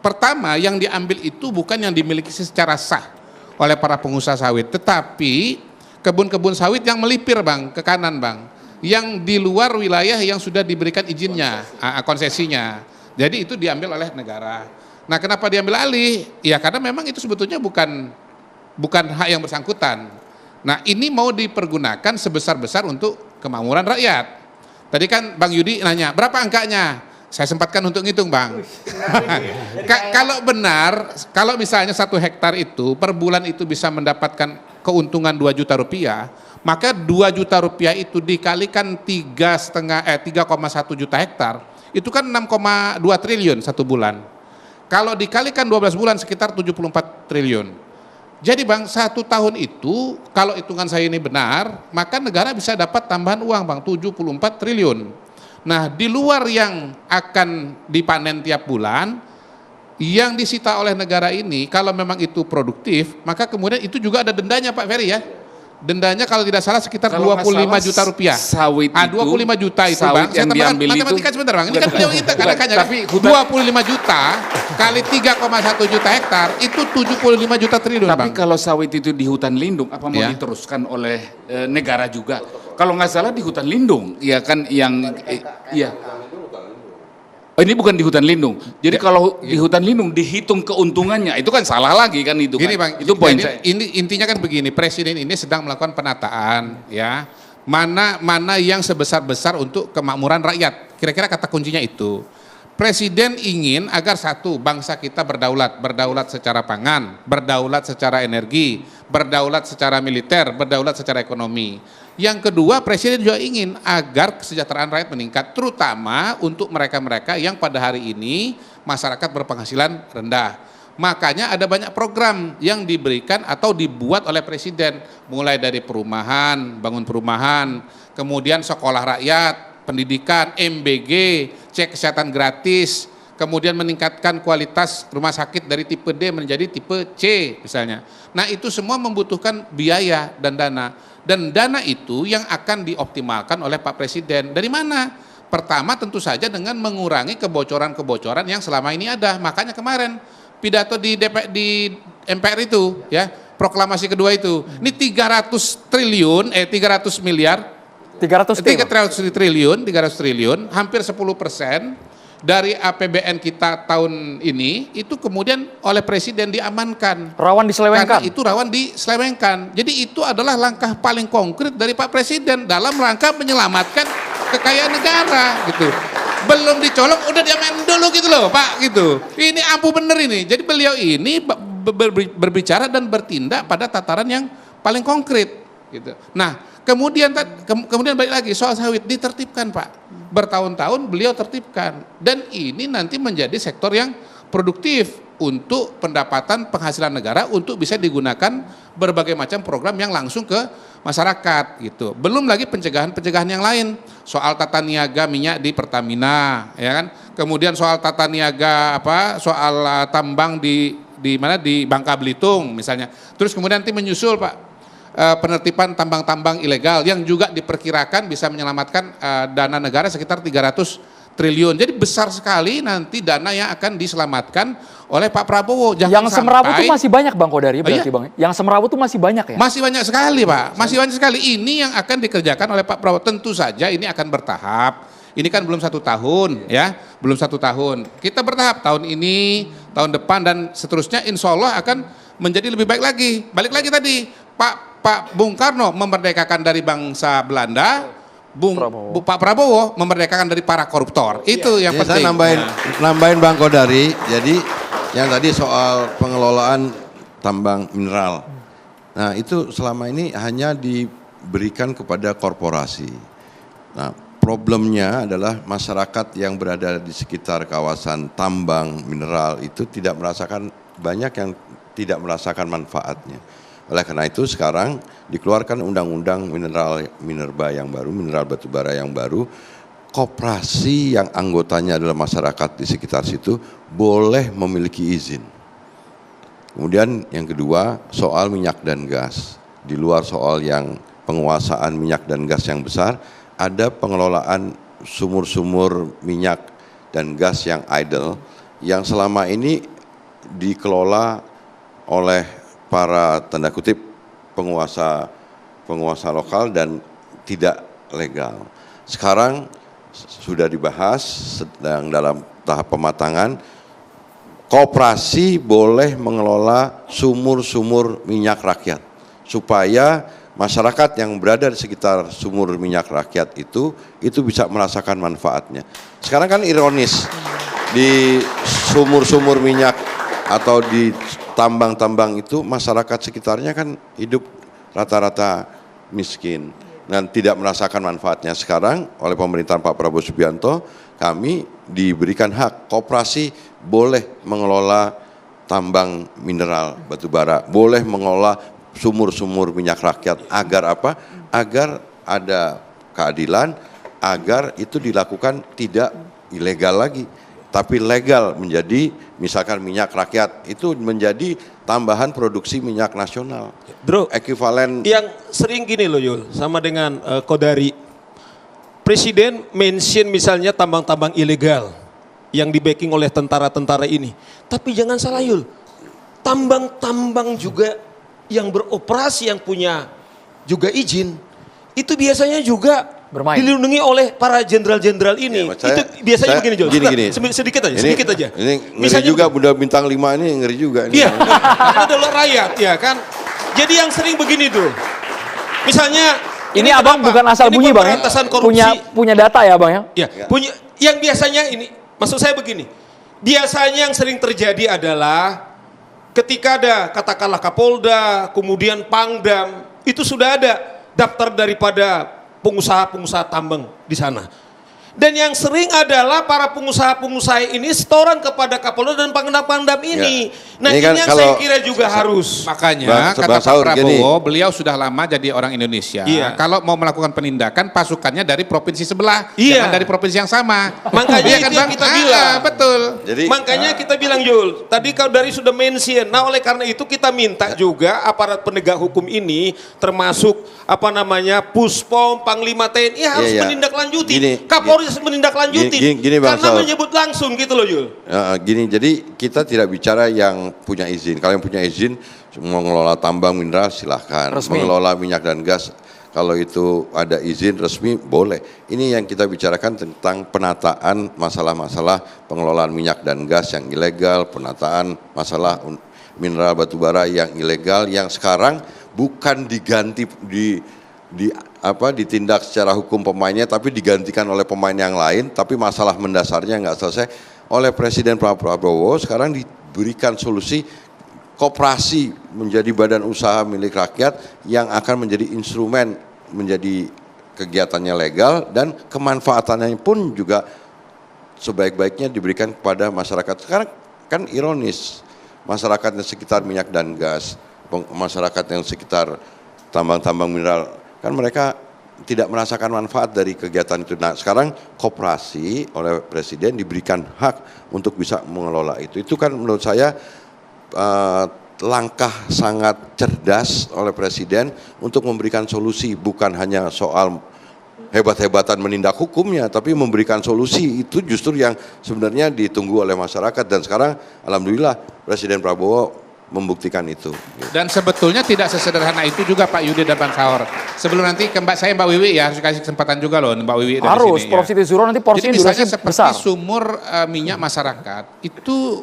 Pertama yang diambil itu bukan yang dimiliki secara sah oleh para pengusaha sawit, tetapi kebun-kebun sawit yang melipir Bang ke kanan Bang, yang di luar wilayah yang sudah diberikan izinnya, konsesinya. Jadi itu diambil oleh negara. Nah, kenapa diambil alih? Ya karena memang itu sebetulnya bukan hak yang bersangkutan. Nah, ini mau dipergunakan sebesar-besar untuk kemakmuran rakyat. Tadi kan Bang Yudi nanya, berapa angkanya? Saya sempatkan untuk ngitung Bang. Kalau benar, kalau misalnya 1 hektar itu per bulan itu bisa mendapatkan keuntungan 2 juta rupiah, maka 2 juta rupiah itu dikalikan 3,1 juta hektar, itu kan 6,2 triliun 1 bulan. Kalau dikalikan 12 bulan sekitar 74 triliun. Jadi Bang, 1 tahun itu kalau hitungan saya ini benar, maka negara bisa dapat tambahan uang Bang, 74 triliun. Nah, di luar yang akan dipanen tiap bulan, yang disita oleh negara ini, kalau memang itu produktif, maka kemudian itu juga ada dendanya Pak Ferry ya. Dendanya kalau tidak salah sekitar Kalau nggak 25 salah, juta rupiah. sawit itu, 25 juta itu sawit Bang. Saya yang tambahkan diambil itu- matematika sebentar Bang. Ini kan beliau kita Bukan, kadang-kadang tapi hutan- 25 juta kali 3,1 juta hektar itu 75 juta triliun Tapi Bang. kalau sawit itu di hutan lindung, apa mau Ya. diteruskan oleh negara juga? Kalau nggak salah di hutan lindung, ya kan yang iya. Oh, ini bukan di hutan lindung. Jadi kalau di hutan lindung dihitung keuntungannya, itu kan salah lagi kan itu. Gini kan. Bang, Itu poin jadi saya. ini intinya kan begini, Presiden ini sedang melakukan penataan ya. Mana yang sebesar-besar untuk kemakmuran rakyat. Kira-kira kata kuncinya itu. Presiden ingin agar satu, bangsa kita berdaulat secara pangan, berdaulat secara energi, berdaulat secara militer, berdaulat secara ekonomi. Yang kedua, Presiden juga ingin agar kesejahteraan rakyat meningkat, terutama untuk mereka-mereka yang pada hari ini masyarakat berpenghasilan rendah. Makanya ada banyak program yang diberikan atau dibuat oleh Presiden, mulai dari perumahan, bangun perumahan, kemudian sekolah rakyat, pendidikan, MBG, cek kesehatan gratis, kemudian meningkatkan kualitas rumah sakit dari tipe D menjadi tipe C misalnya. Nah itu semua membutuhkan biaya dan dana. Dan dana itu yang akan dioptimalkan oleh Pak Presiden. Dari mana? Pertama tentu saja dengan mengurangi kebocoran-kebocoran yang selama ini ada. Makanya kemarin pidato di MPR itu ya, proklamasi kedua itu. Ini 300 miliar 300 triliun, hampir 10% dari APBN kita tahun ini itu kemudian oleh Presiden diamankan. Rawan diselewengkan. Karena itu rawan diselewengkan. Jadi itu adalah langkah paling konkret dari Pak Presiden dalam rangka menyelamatkan kekayaan negara gitu. Belum dicolong udah diamen dulu gitu loh Pak gitu. Ini ampuh bener ini. Jadi beliau ini berbicara dan bertindak pada tataran yang paling konkret gitu. Nah, kemudian balik lagi soal sawit ditertibkan Pak. Bertahun-tahun beliau tertibkan dan ini nanti menjadi sektor yang produktif untuk pendapatan penghasilan negara untuk bisa digunakan berbagai macam program yang langsung ke masyarakat gitu. Belum lagi pencegahan yang lain, soal tata niaga minyak di Pertamina ya kan. Kemudian soal tata niaga soal tambang di Bangka Belitung misalnya. Terus kemudian nanti menyusul Pak penertiban tambang-tambang ilegal yang juga diperkirakan bisa menyelamatkan dana negara sekitar 300 triliun. Jadi besar sekali nanti dana yang akan diselamatkan oleh Pak Prabowo. Yang semerawut itu masih banyak Bang Kodari berarti Bang. Yang semerawut itu masih banyak ya? Masih banyak sekali Pak, masih banyak sekali. Ini yang akan dikerjakan oleh Pak Prabowo. Tentu saja ini akan bertahap. Ini kan belum 1 tahun ya, belum 1 tahun. Kita bertahap tahun ini, tahun depan dan seterusnya insya Allah akan menjadi lebih baik lagi. Balik lagi tadi, Pak Bung Karno memerdekakan dari bangsa Belanda, Pak Prabowo memerdekakan dari para koruptor. Itu yang penting. Saya nambahin Bang Kodari. Jadi yang tadi soal pengelolaan tambang mineral. Nah, itu selama ini hanya diberikan kepada korporasi. Nah, problemnya adalah masyarakat yang berada di sekitar kawasan tambang mineral itu tidak merasakan, banyak yang tidak merasakan manfaatnya. Oleh karena itu sekarang dikeluarkan undang-undang minerba yang baru, mineral batubara yang baru, koperasi yang anggotanya adalah masyarakat di sekitar situ boleh memiliki izin. Kemudian yang kedua soal minyak dan gas. Di luar soal yang penguasaan minyak dan gas yang besar, ada pengelolaan sumur-sumur minyak dan gas yang idle yang selama ini dikelola oleh para tanda kutip penguasa lokal dan tidak legal. Sekarang sudah dibahas, sedang dalam tahap pematangan, koperasi boleh mengelola sumur-sumur minyak rakyat supaya masyarakat yang berada di sekitar sumur minyak rakyat itu bisa merasakan manfaatnya. Sekarang kan ironis, di sumur-sumur minyak atau di tambang-tambang itu masyarakat sekitarnya kan hidup rata-rata miskin dan tidak merasakan manfaatnya. Sekarang oleh pemerintahan Pak Prabowo Subianto kami diberikan hak, koperasi boleh mengelola tambang mineral batubara, boleh mengelola sumur-sumur minyak rakyat. Agar apa? Agar ada keadilan, agar itu dilakukan tidak ilegal lagi, tapi legal menjadi misalkan minyak rakyat, itu menjadi tambahan produksi minyak nasional. Bro, Ekuivalen yang sering gini loh Yul, sama dengan Kodari. Presiden mention misalnya tambang-tambang ilegal yang di backing oleh tentara-tentara ini. Tapi jangan salah Yul, tambang-tambang juga yang beroperasi, yang punya juga izin, itu biasanya juga Bermain. dilindungi oleh para jenderal-jenderal ini. Ya, Itu biasanya begini Yul. Gini. Sedikit aja, Ini sedikit aja. Ini ngeri Misalnya juga Bunda Bintang 5 ini ngeri juga. Iya, karena adalah rakyat ya kan. Jadi yang sering begini tuh, misalnya Ini abang kenapa? bukan asal Ini bunyi bang ya? pemberantasan korupsi. Punya data ya bang ya? Ya, punya. Yang biasanya ini, maksud saya begini, biasanya yang sering terjadi adalah ketika ada katakanlah Kapolda, kemudian Pangdam, itu sudah ada daftar daripada pengusaha-pengusaha tambang di sana. Dan yang sering adalah para pengusaha-pengusaha ini setoran kepada Kapolda dan Pangdam-Pangdam ini. Ya. Nah Ini ini kan yang kalau- saya kira juga harus. Makanya kata Bang Pak Saur, Prabowo, gini. beliau sudah lama jadi orang Indonesia. Iya. Kalau mau melakukan penindakan, pasukannya dari provinsi sebelah, Iya. jangan dari provinsi yang sama. Makanya Iya itu yang kita bilang. Betul. Jadi Makanya kita bilang Yul, tadi kau dari sudah mention. Nah oleh karena itu kita minta juga aparat penegak hukum ini, termasuk apa namanya Puspom, Panglima TNI harus Iya, iya. menindaklanjuti. Gini, Kapolri harus menindaklanjuti. gini, Bang karena Saud. menyebut langsung gitu loh Yul. Gini, jadi kita tidak bicara yang punya izin. Kalau yang punya izin mengelola tambang mineral silahkan, Resmi. mengelola minyak dan gas kalau itu ada izin resmi boleh. Ini yang kita bicarakan tentang penataan masalah-masalah pengelolaan minyak dan gas yang ilegal, penataan masalah mineral batubara yang ilegal yang sekarang bukan diganti ditindak secara hukum pemainnya tapi digantikan oleh pemain yang lain, tapi masalah mendasarnya nggak selesai. Oleh Presiden Prabowo sekarang diberikan solusi koperasi menjadi badan usaha milik rakyat yang akan menjadi instrumen menjadi kegiatannya legal dan kemanfaatannya pun juga sebaik-baiknya diberikan kepada masyarakat. Sekarang kan ironis, masyarakat yang sekitar minyak dan gas, masyarakat yang sekitar tambang-tambang mineral, kan mereka tidak merasakan manfaat dari kegiatan itu. Nah sekarang koperasi oleh Presiden diberikan hak untuk bisa mengelola itu. Itu kan menurut saya langkah sangat cerdas oleh Presiden untuk memberikan solusi, bukan hanya soal hebat-hebatan menindak hukumnya, tapi memberikan solusi. Itu justru yang sebenarnya ditunggu oleh masyarakat dan sekarang alhamdulillah Presiden Prabowo membuktikan itu. Dan sebetulnya tidak sesederhana itu juga Pak Yudi dan Bang Saur. Sebelum nanti ke Mbak Wiwi ya, harus kasih kesempatan juga loh Mbak Wiwi dari Harus, sini. Prof. Siti Zuro nanti porsinya Jadi misalnya durasi seperti besar. sumur minyak masyarakat, itu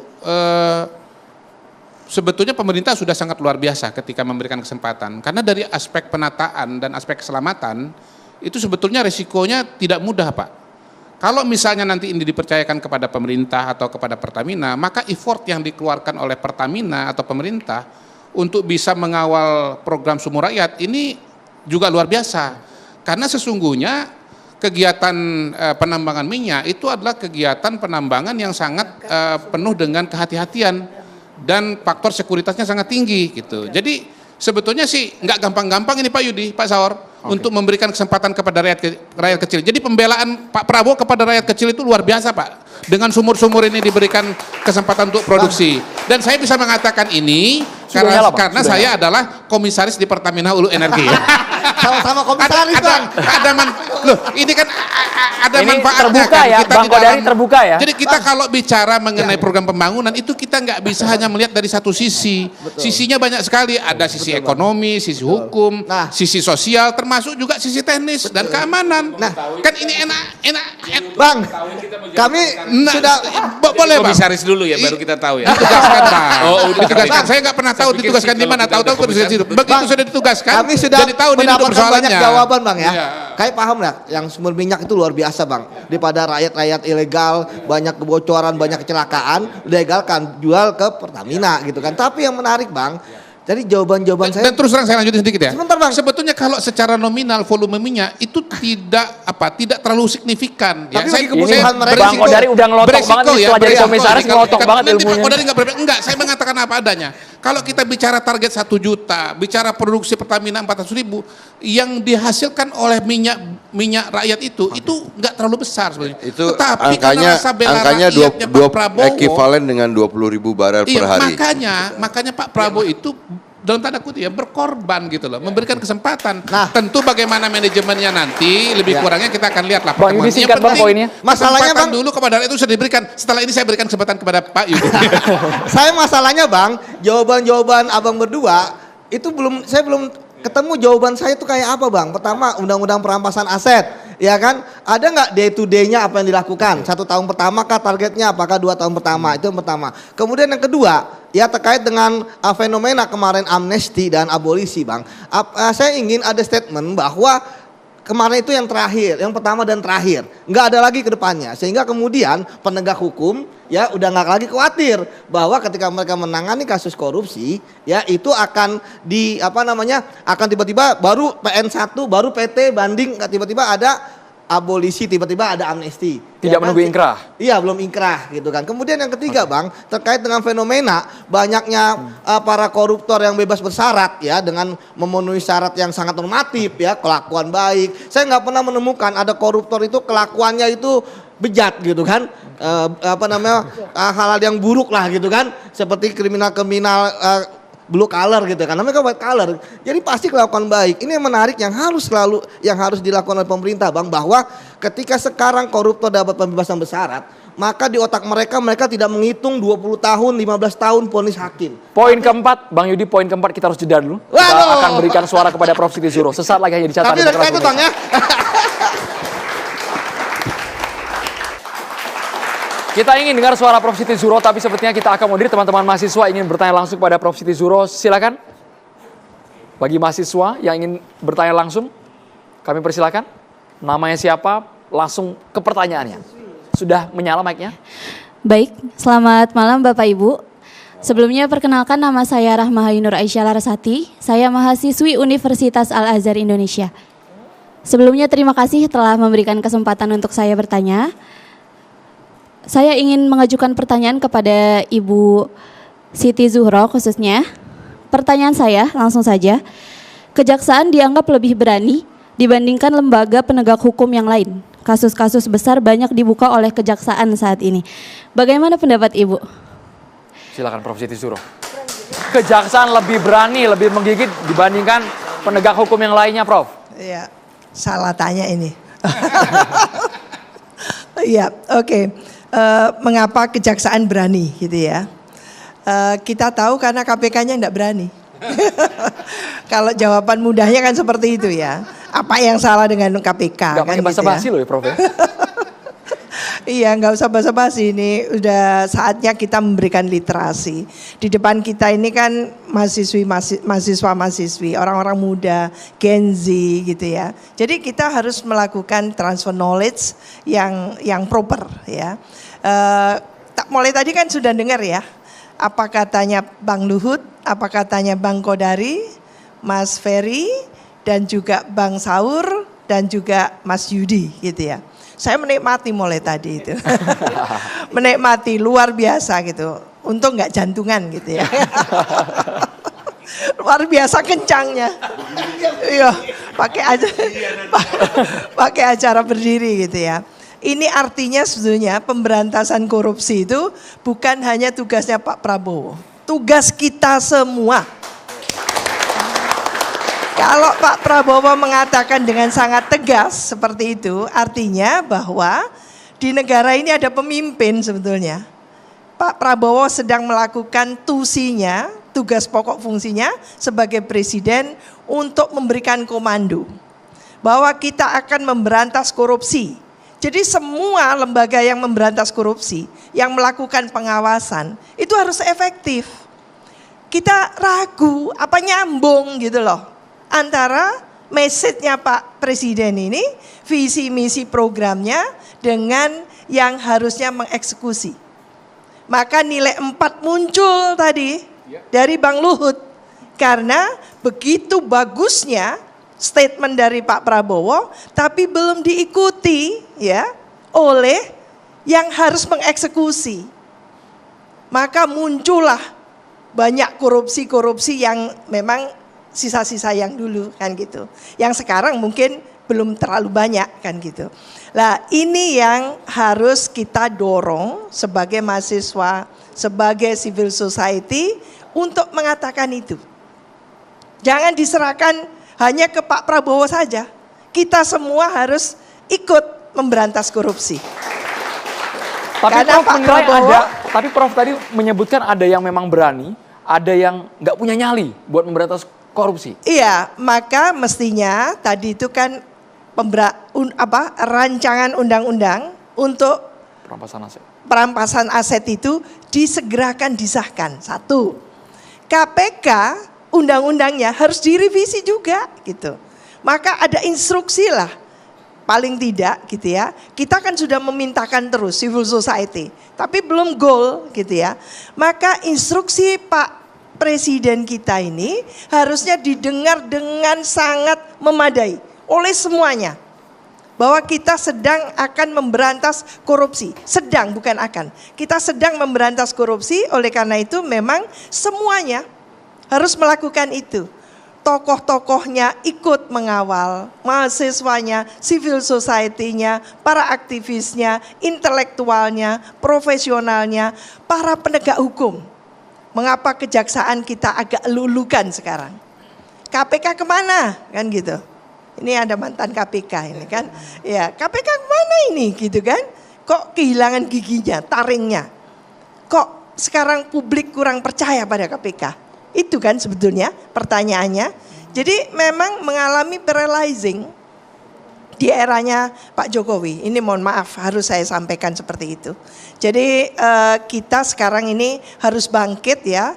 sebetulnya pemerintah sudah sangat luar biasa ketika memberikan kesempatan. Karena dari aspek penataan dan aspek keselamatan, itu sebetulnya risikonya tidak mudah Pak. Kalau misalnya nanti ini dipercayakan kepada pemerintah atau kepada Pertamina, maka effort yang dikeluarkan oleh Pertamina atau pemerintah untuk bisa mengawal program sumur rakyat ini juga luar biasa. Karena sesungguhnya kegiatan penambangan minyak itu adalah kegiatan penambangan yang sangat penuh dengan kehati-hatian dan faktor sekuritasnya sangat tinggi gitu. Jadi sebetulnya sih nggak gampang-gampang ini Pak Yudi, Pak Saur, untuk memberikan kesempatan kepada rakyat kecil. Jadi pembelaan Pak Prabowo kepada rakyat kecil itu luar biasa Pak. Dengan sumur-sumur ini diberikan kesempatan untuk produksi. Dan saya bisa mengatakan ini karena saya adalah komisaris di Pertamina Hulu Energi. Sama-sama komisaris Bang. Loh, ini kan ada Ini manfaatnya terbuka kan. ya, Kita Bang di Kodari dalam- terbuka ya. Jadi kita kalau bicara mengenai program pembangunan itu kita nggak bisa hanya melihat dari satu sisi. Sisinya banyak sekali. Ada sisi ekonomi, sisi hukum, Nah. sisi sosial, termasuk juga sisi teknis dan keamanan. Nah. Kan ini enak. Bang, kami Nah, sudah boleh Bang. Komisaris dulu ya, baru kita tahu ya. Ditugaskan Bang. Oh, udah Ditugaskan. keren. Saya nggak pernah tahu Saya pikir ditugaskan sih di mana. kalau kita Tahu-tahu ada tugas itu. Begitu Bang, sudah ditugaskan. kami sudah jadi tahu ini duduk mendapatkan banyak persoalannya. jawaban Bang ya. Iya. Kayak paham lah, yang sumber minyak itu luar biasa Bang. Daripada rakyat-rakyat ilegal, banyak kebocoran, banyak kecelakaan, legalkan, jual ke Pertamina gitu kan. Tapi yang menarik Bang, jadi jawaban-jawaban saya. Dan terus terang saya lanjutin sedikit ya. Sebentar, Bang. Sebetulnya kalau secara nominal volume minyak itu tidak terlalu signifikan. Tapi bagi kebutuhan mereka- Bang Kodari udah ngelotok beresiko banget nih, setelah jadi beresiko. komisaris Jadi ngelotok kan banget nanti Pak ilmunya. Kodari enggak, saya mengatakan apa adanya. Kalau kita bicara target 1 juta, bicara produksi Pertamina 400.000, yang dihasilkan oleh minyak rakyat itu nggak terlalu besar sebenarnya. Itu tetapi karena rasa bela angkanya rakyatnya Pak Prabowo, ekivalen dengan 20.000 barel per hari. Makanya Pak Prabowo itu dalam tanda kutip ya berkorban gitu loh, memberikan kesempatan. Tentu bagaimana manajemennya nanti lebih kurangnya kita akan lihat lah. Bang Yudi singkat Bang poinnya. Masalahnya Bang, dulu kepada itu sudah diberikan. Setelah ini saya berikan kesempatan kepada Pak Yudi. saya masalahnya Bang, jawaban Abang berdua itu saya belum ketemu jawaban saya itu kayak apa Bang. Pertama, undang-undang perampasan aset, ya kan? Ada nggak day to day-nya apa yang dilakukan? 1 tahun pertama kah targetnya? Apakah 2 tahun pertama? Itu yang pertama. Kemudian yang kedua, ya terkait dengan fenomena kemarin amnesti dan abolisi Bang. Saya ingin ada statement bahwa kemarin itu yang terakhir, yang pertama dan terakhir, nggak ada lagi ke depannya, sehingga kemudian penegak hukum ya udah nggak lagi khawatir bahwa ketika mereka menangani kasus korupsi ya itu akan akan tiba-tiba baru PN1 baru PT banding tiba-tiba ada abolisi, tiba-tiba ada amnesti. Tidak menunggu inkrah. Iya, belum inkrah gitu kan. Kemudian yang ketiga Bang, terkait dengan fenomena banyaknya para koruptor yang bebas bersyarat ya, dengan memenuhi syarat yang sangat normatif ya, kelakuan baik. Saya nggak pernah menemukan ada koruptor itu kelakuannya itu bejat gitu kan, hal-hal yang buruk lah gitu kan, seperti kriminal-kriminal blue collar gitu kan, namanya kan white collar. Jadi pasti kelakuan baik. Ini yang menarik yang harus dilakukan oleh pemerintah Bang, bahwa ketika sekarang koruptor dapat pembebasan bersyarat, maka di otak mereka tidak menghitung 20 tahun, 15 tahun vonis hakim. Poin keempat, Bang Yudi, poin keempat kita harus jeda dulu. Kita akan berikan suara kepada Prof. Siti Zuhro. Sesaat lagi hanya di catatan. Tapi udah itu Bang ya. Kita ingin dengar suara Prof. Siti Zuhro, tapi sepertinya kita akan mundur. Teman-teman mahasiswa ingin bertanya langsung kepada Prof. Siti Zuhro, silakan. Bagi mahasiswa yang ingin bertanya langsung, kami persilakan. Namanya siapa, langsung ke pertanyaannya. Sudah menyala mic-nya? Baik, selamat malam Bapak Ibu. Sebelumnya perkenalkan, nama saya Rahma Ainur Aisyah Larasati. Saya mahasiswi Universitas Al-Azhar Indonesia. Sebelumnya terima kasih telah memberikan kesempatan untuk saya bertanya. Saya ingin mengajukan pertanyaan kepada Ibu Siti Zuhro khususnya. Pertanyaan saya langsung saja. Kejaksaan dianggap lebih berani dibandingkan lembaga penegak hukum yang lain. Kasus-kasus besar banyak dibuka oleh kejaksaan saat ini. Bagaimana pendapat Ibu? Silakan Prof. Siti Zuhro. Kejaksaan lebih berani, lebih menggigit dibandingkan penegak hukum yang lainnya, Prof. Iya, salah tanya ini. Iya, oke. Mengapa kejaksaan berani gitu ya? Kita tahu karena KPK-nya enggak berani. Kalau jawaban mudahnya kan seperti itu ya. Apa yang salah dengan KPK? Enggak pakai basa-basi loh ya Prof ya. Iya, nggak usah basa-basi, ini udah saatnya kita memberikan literasi. Di depan kita ini kan mahasiswa-mahasiswi, orang-orang muda, Gen Z gitu ya. Jadi kita harus melakukan transfer knowledge yang proper ya. Mulai tadi kan sudah dengar ya, apa katanya Bang Luhut, apa katanya Bang Kodari, Mas Ferry, dan juga Bang Saur, dan juga Mas Yudi gitu ya. Saya menikmati mulai tadi itu. Menikmati luar biasa gitu. Untung nggak jantungan gitu ya. Luar biasa kencangnya. Iya, pakai acara berdiri gitu ya. Ini artinya sebetulnya pemberantasan korupsi itu bukan hanya tugasnya Pak Prabowo. Tugas kita semua. Kalau Pak Prabowo mengatakan dengan sangat tegas seperti itu, artinya bahwa di negara ini ada pemimpin sebetulnya. Pak Prabowo sedang melakukan tusinya, tugas pokok fungsinya sebagai presiden untuk memberikan komando. Bahwa kita akan memberantas korupsi. Jadi semua lembaga yang memberantas korupsi, yang melakukan pengawasan, itu harus efektif. Kita ragu, apa nyambung gitu loh. Antara message-nya Pak Presiden ini, visi misi programnya dengan yang harusnya mengeksekusi. Maka nilai 4 muncul tadi dari Bang Luhut. Karena begitu bagusnya statement dari Pak Prabowo, tapi belum diikuti ya oleh yang harus mengeksekusi. Maka muncullah banyak korupsi-korupsi yang memang sisa-sisa yang dulu kan gitu. Yang sekarang mungkin belum terlalu banyak kan gitu. Nah ini yang harus kita dorong sebagai mahasiswa, sebagai civil society untuk mengatakan itu. Jangan diserahkan hanya ke Pak Prabowo saja. Kita semua harus ikut memberantas korupsi. Tapi Karena Prof Pak menilai Prabowo- tapi Prof tadi menyebutkan ada yang memang berani, ada yang nggak punya nyali buat memberantas korupsi. Iya, maka mestinya tadi itu kan rancangan undang-undang untuk perampasan aset itu disegerakan disahkan. Satu, KPK undang-undangnya harus direvisi juga gitu. Maka ada instruksi lah paling tidak gitu ya. Kita kan sudah memintakan terus civil society, tapi belum goal gitu ya. Maka instruksi Pak Presiden kita ini harusnya didengar dengan sangat memadai oleh semuanya. Bahwa kita sedang akan memberantas korupsi. Sedang, bukan akan. Kita sedang memberantas korupsi, oleh karena itu memang semuanya harus melakukan itu. Tokoh-tokohnya ikut mengawal, mahasiswanya, civil society-nya, para aktivisnya, intelektualnya, profesionalnya, para penegak hukum. Mengapa kejaksaan kita agak lulukan sekarang? KPK kemana? Kan gitu. Ini ada mantan KPK ini kan. Ya, KPK kemana ini gitu kan? Kok kehilangan giginya, taringnya? Kok sekarang publik kurang percaya pada KPK? Itu kan sebetulnya pertanyaannya. Jadi memang mengalami paralyzing di eranya Pak Jokowi. Ini mohon maaf harus saya sampaikan seperti itu. Jadi kita sekarang ini harus bangkit ya.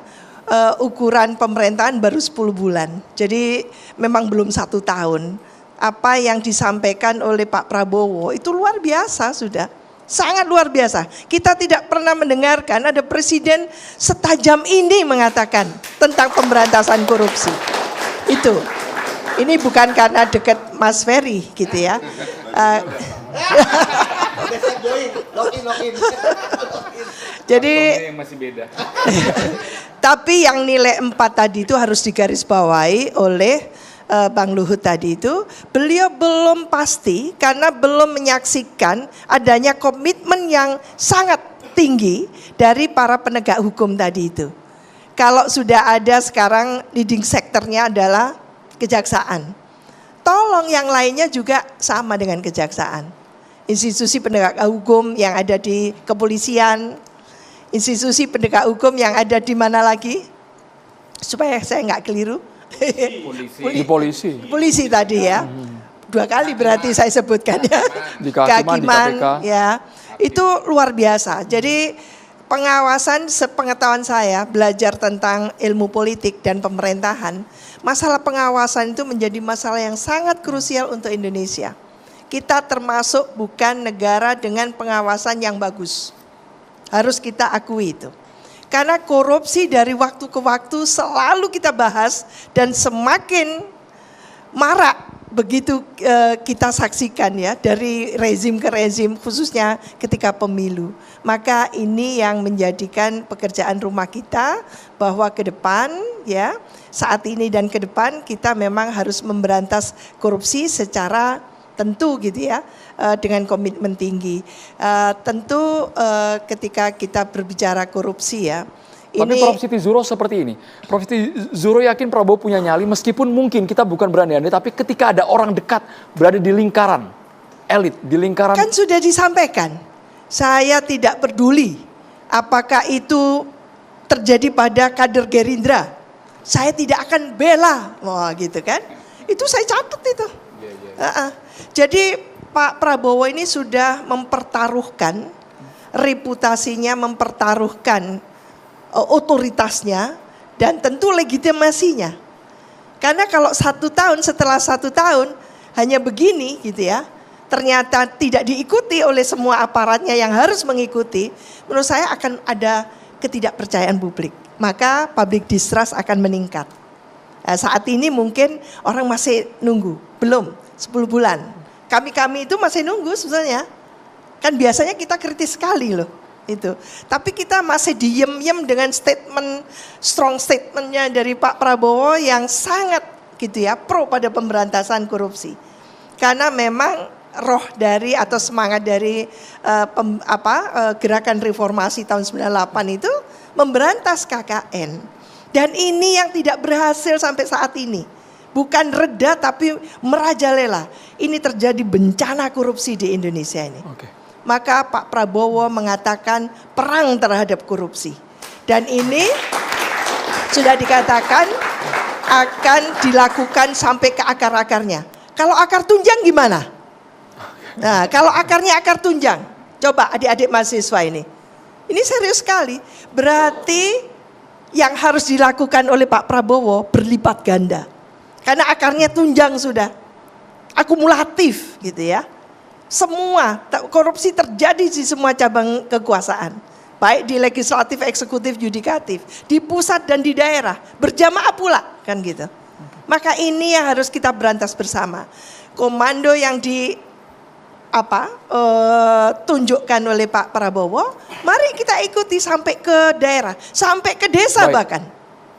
Ukuran pemerintahan baru 10 bulan. Jadi memang belum 1 tahun. Apa yang disampaikan oleh Pak Prabowo itu luar biasa sudah. Sangat luar biasa. Kita tidak pernah mendengarkan ada presiden setajam ini mengatakan tentang pemberantasan korupsi. Itu. Ini bukan karena dekat Mas Ferry gitu ya. Jadi masih beda. tapi yang nilai 4 tadi itu harus digarisbawahi oleh Bang Luhut tadi itu, beliau belum pasti karena belum menyaksikan adanya komitmen yang sangat tinggi dari para penegak hukum tadi itu. Kalau sudah ada sekarang leading sektornya adalah kejaksaan. Tolong yang lainnya juga sama dengan kejaksaan. Institusi penegak hukum yang ada di kepolisian, institusi penegak hukum yang ada di mana lagi? Supaya saya nggak keliru. Polisi tadi ya. 2 kali berarti saya sebutkan ya. Di Kehakiman, di KPK. Ya. Itu luar biasa. Jadi pengawasan sepengetahuan saya belajar tentang ilmu politik dan pemerintahan, masalah pengawasan itu menjadi masalah yang sangat krusial untuk Indonesia. Kita termasuk bukan negara dengan pengawasan yang bagus. Harus kita akui itu. Karena korupsi dari waktu ke waktu selalu kita bahas dan semakin marak begitu kita saksikan ya dari rezim ke rezim khususnya ketika pemilu. Maka ini yang menjadikan pekerjaan rumah kita bahwa ke depan ya saat ini dan ke depan kita memang harus memberantas korupsi secara tentu gitu ya dengan komitmen tinggi. Tentu ketika kita berbicara korupsi ya. Tapi Prof Siti Zuro seperti ini. Prof Siti Zuro yakin Prabowo punya nyali meskipun mungkin kita bukan berandai-andai tapi ketika ada orang dekat berada di lingkaran elit, di lingkaran. Kan sudah disampaikan. Saya tidak peduli apakah itu terjadi pada kader Gerindra. Saya tidak akan bela. Wah gitu kan. Itu saya catat itu. Jadi Pak Prabowo ini sudah mempertaruhkan reputasinya, mempertaruhkan otoritasnya dan tentu legitimasinya. Karena kalau 1 tahun setelah 1 tahun hanya begini gitu ya, ternyata tidak diikuti oleh semua aparatnya yang harus mengikuti, menurut saya akan ada ketidakpercayaan publik. Maka public distrust akan meningkat. Saat ini mungkin orang masih nunggu, belum 10 bulan. Kami itu masih nunggu sebetulnya. Kan biasanya kita kritis sekali loh. itu. Tapi kita masih diem-diem dengan strong statementnya dari Pak Prabowo yang sangat gitu ya, pro pada pemberantasan korupsi. Karena memang roh dari atau semangat dari gerakan reformasi tahun 98 itu memberantas KKN. Dan ini yang tidak berhasil sampai saat ini. Bukan reda tapi merajalela. Ini terjadi bencana korupsi di Indonesia ini. Maka Pak Prabowo mengatakan perang terhadap korupsi. Dan ini sudah dikatakan akan dilakukan sampai ke akar-akarnya. Kalau akar tunjang gimana? Nah, kalau akarnya akar tunjang. Coba adik-adik mahasiswa ini. Ini serius sekali. Berarti yang harus dilakukan oleh Pak Prabowo berlipat ganda. Karena akarnya tunjang sudah. Akumulatif gitu ya. Semua korupsi terjadi di semua cabang kekuasaan. Baik di legislatif, eksekutif, yudikatif. Di pusat dan di daerah. Berjamaah pula kan gitu. Maka ini yang harus kita berantas bersama. Komando yang tunjukkan oleh Pak Prabowo, mari kita ikuti sampai ke daerah, sampai ke desa. Baik.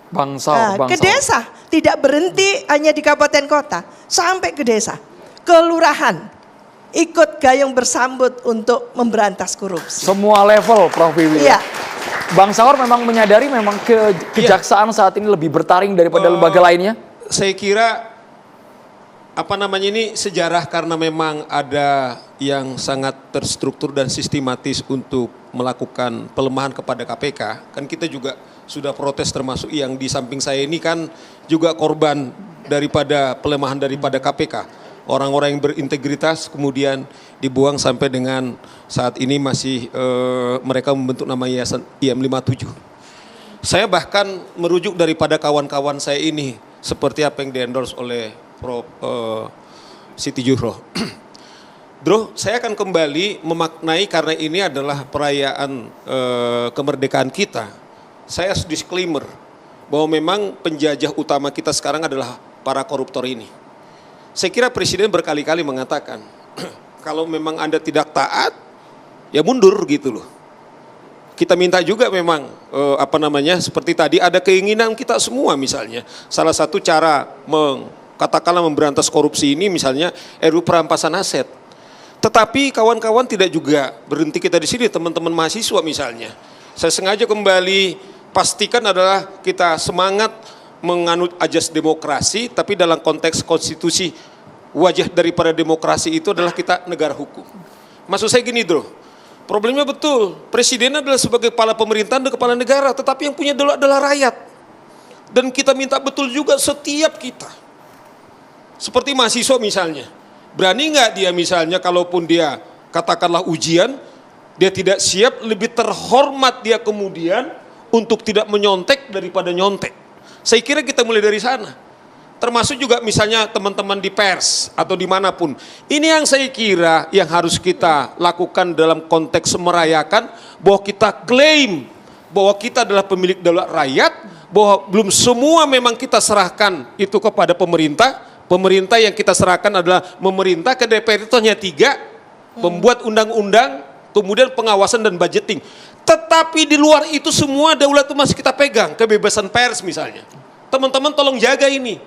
Bahkan ke desa, tidak berhenti hanya di kabupaten kota, sampai ke desa, kelurahan, ikut gayung bersambut untuk memberantas korupsi. Semua level, Prof. Wiwi. Iya. Bang Saur memang menyadari memang kejaksaan saat ini lebih bertaring daripada lembaga lainnya. Saya kira ini sejarah karena memang ada yang sangat terstruktur dan sistematis untuk melakukan pelemahan kepada KPK. Kan kita juga sudah protes, termasuk yang di samping saya ini kan juga korban daripada pelemahan daripada KPK. Orang-orang yang berintegritas kemudian dibuang sampai dengan saat ini masih mereka membentuk nama yayasan IM57. Saya bahkan merujuk daripada kawan-kawan saya ini seperti apa yang di-endorse oleh Prof. Siti Juhro. Bro, saya akan kembali memaknai karena ini adalah perayaan kemerdekaan kita. Saya harus disclaimer bahwa memang penjajah utama kita sekarang adalah para koruptor ini. Saya kira Presiden berkali-kali mengatakan, kalau memang Anda tidak taat, ya mundur gitu loh. Kita minta juga memang seperti tadi ada keinginan kita semua misalnya. Salah satu cara katakanlah memberantas korupsi ini misalnya RUU perampasan aset. Tetapi kawan-kawan tidak juga berhenti kita di sini, teman-teman mahasiswa misalnya. Saya sengaja kembali pastikan adalah kita semangat menganut ajas demokrasi, tapi dalam konteks konstitusi wajah daripada demokrasi itu adalah kita negara hukum. Maksud saya gini, Bro. Problemnya betul, presiden adalah sebagai kepala pemerintahan dan kepala negara, tetapi yang punya adalah rakyat. Dan kita minta betul juga setiap kita. Seperti mahasiswa misalnya, berani nggak dia misalnya kalaupun dia katakanlah ujian, dia tidak siap, lebih terhormat dia kemudian untuk tidak menyontek daripada nyontek. Saya kira kita mulai dari sana. Termasuk juga misalnya teman-teman di pers atau dimanapun. Ini yang saya kira yang harus kita lakukan dalam konteks merayakan bahwa kita klaim bahwa kita adalah pemilik daulat rakyat, bahwa belum semua memang kita serahkan itu kepada pemerintah. Pemerintah yang kita serahkan adalah memerintah, ke DPR itu hanya 3, membuat undang-undang, kemudian pengawasan dan budgeting. Tetapi di luar itu semua daulat itu masih kita pegang, kebebasan pers misalnya. Teman-teman tolong jaga ini.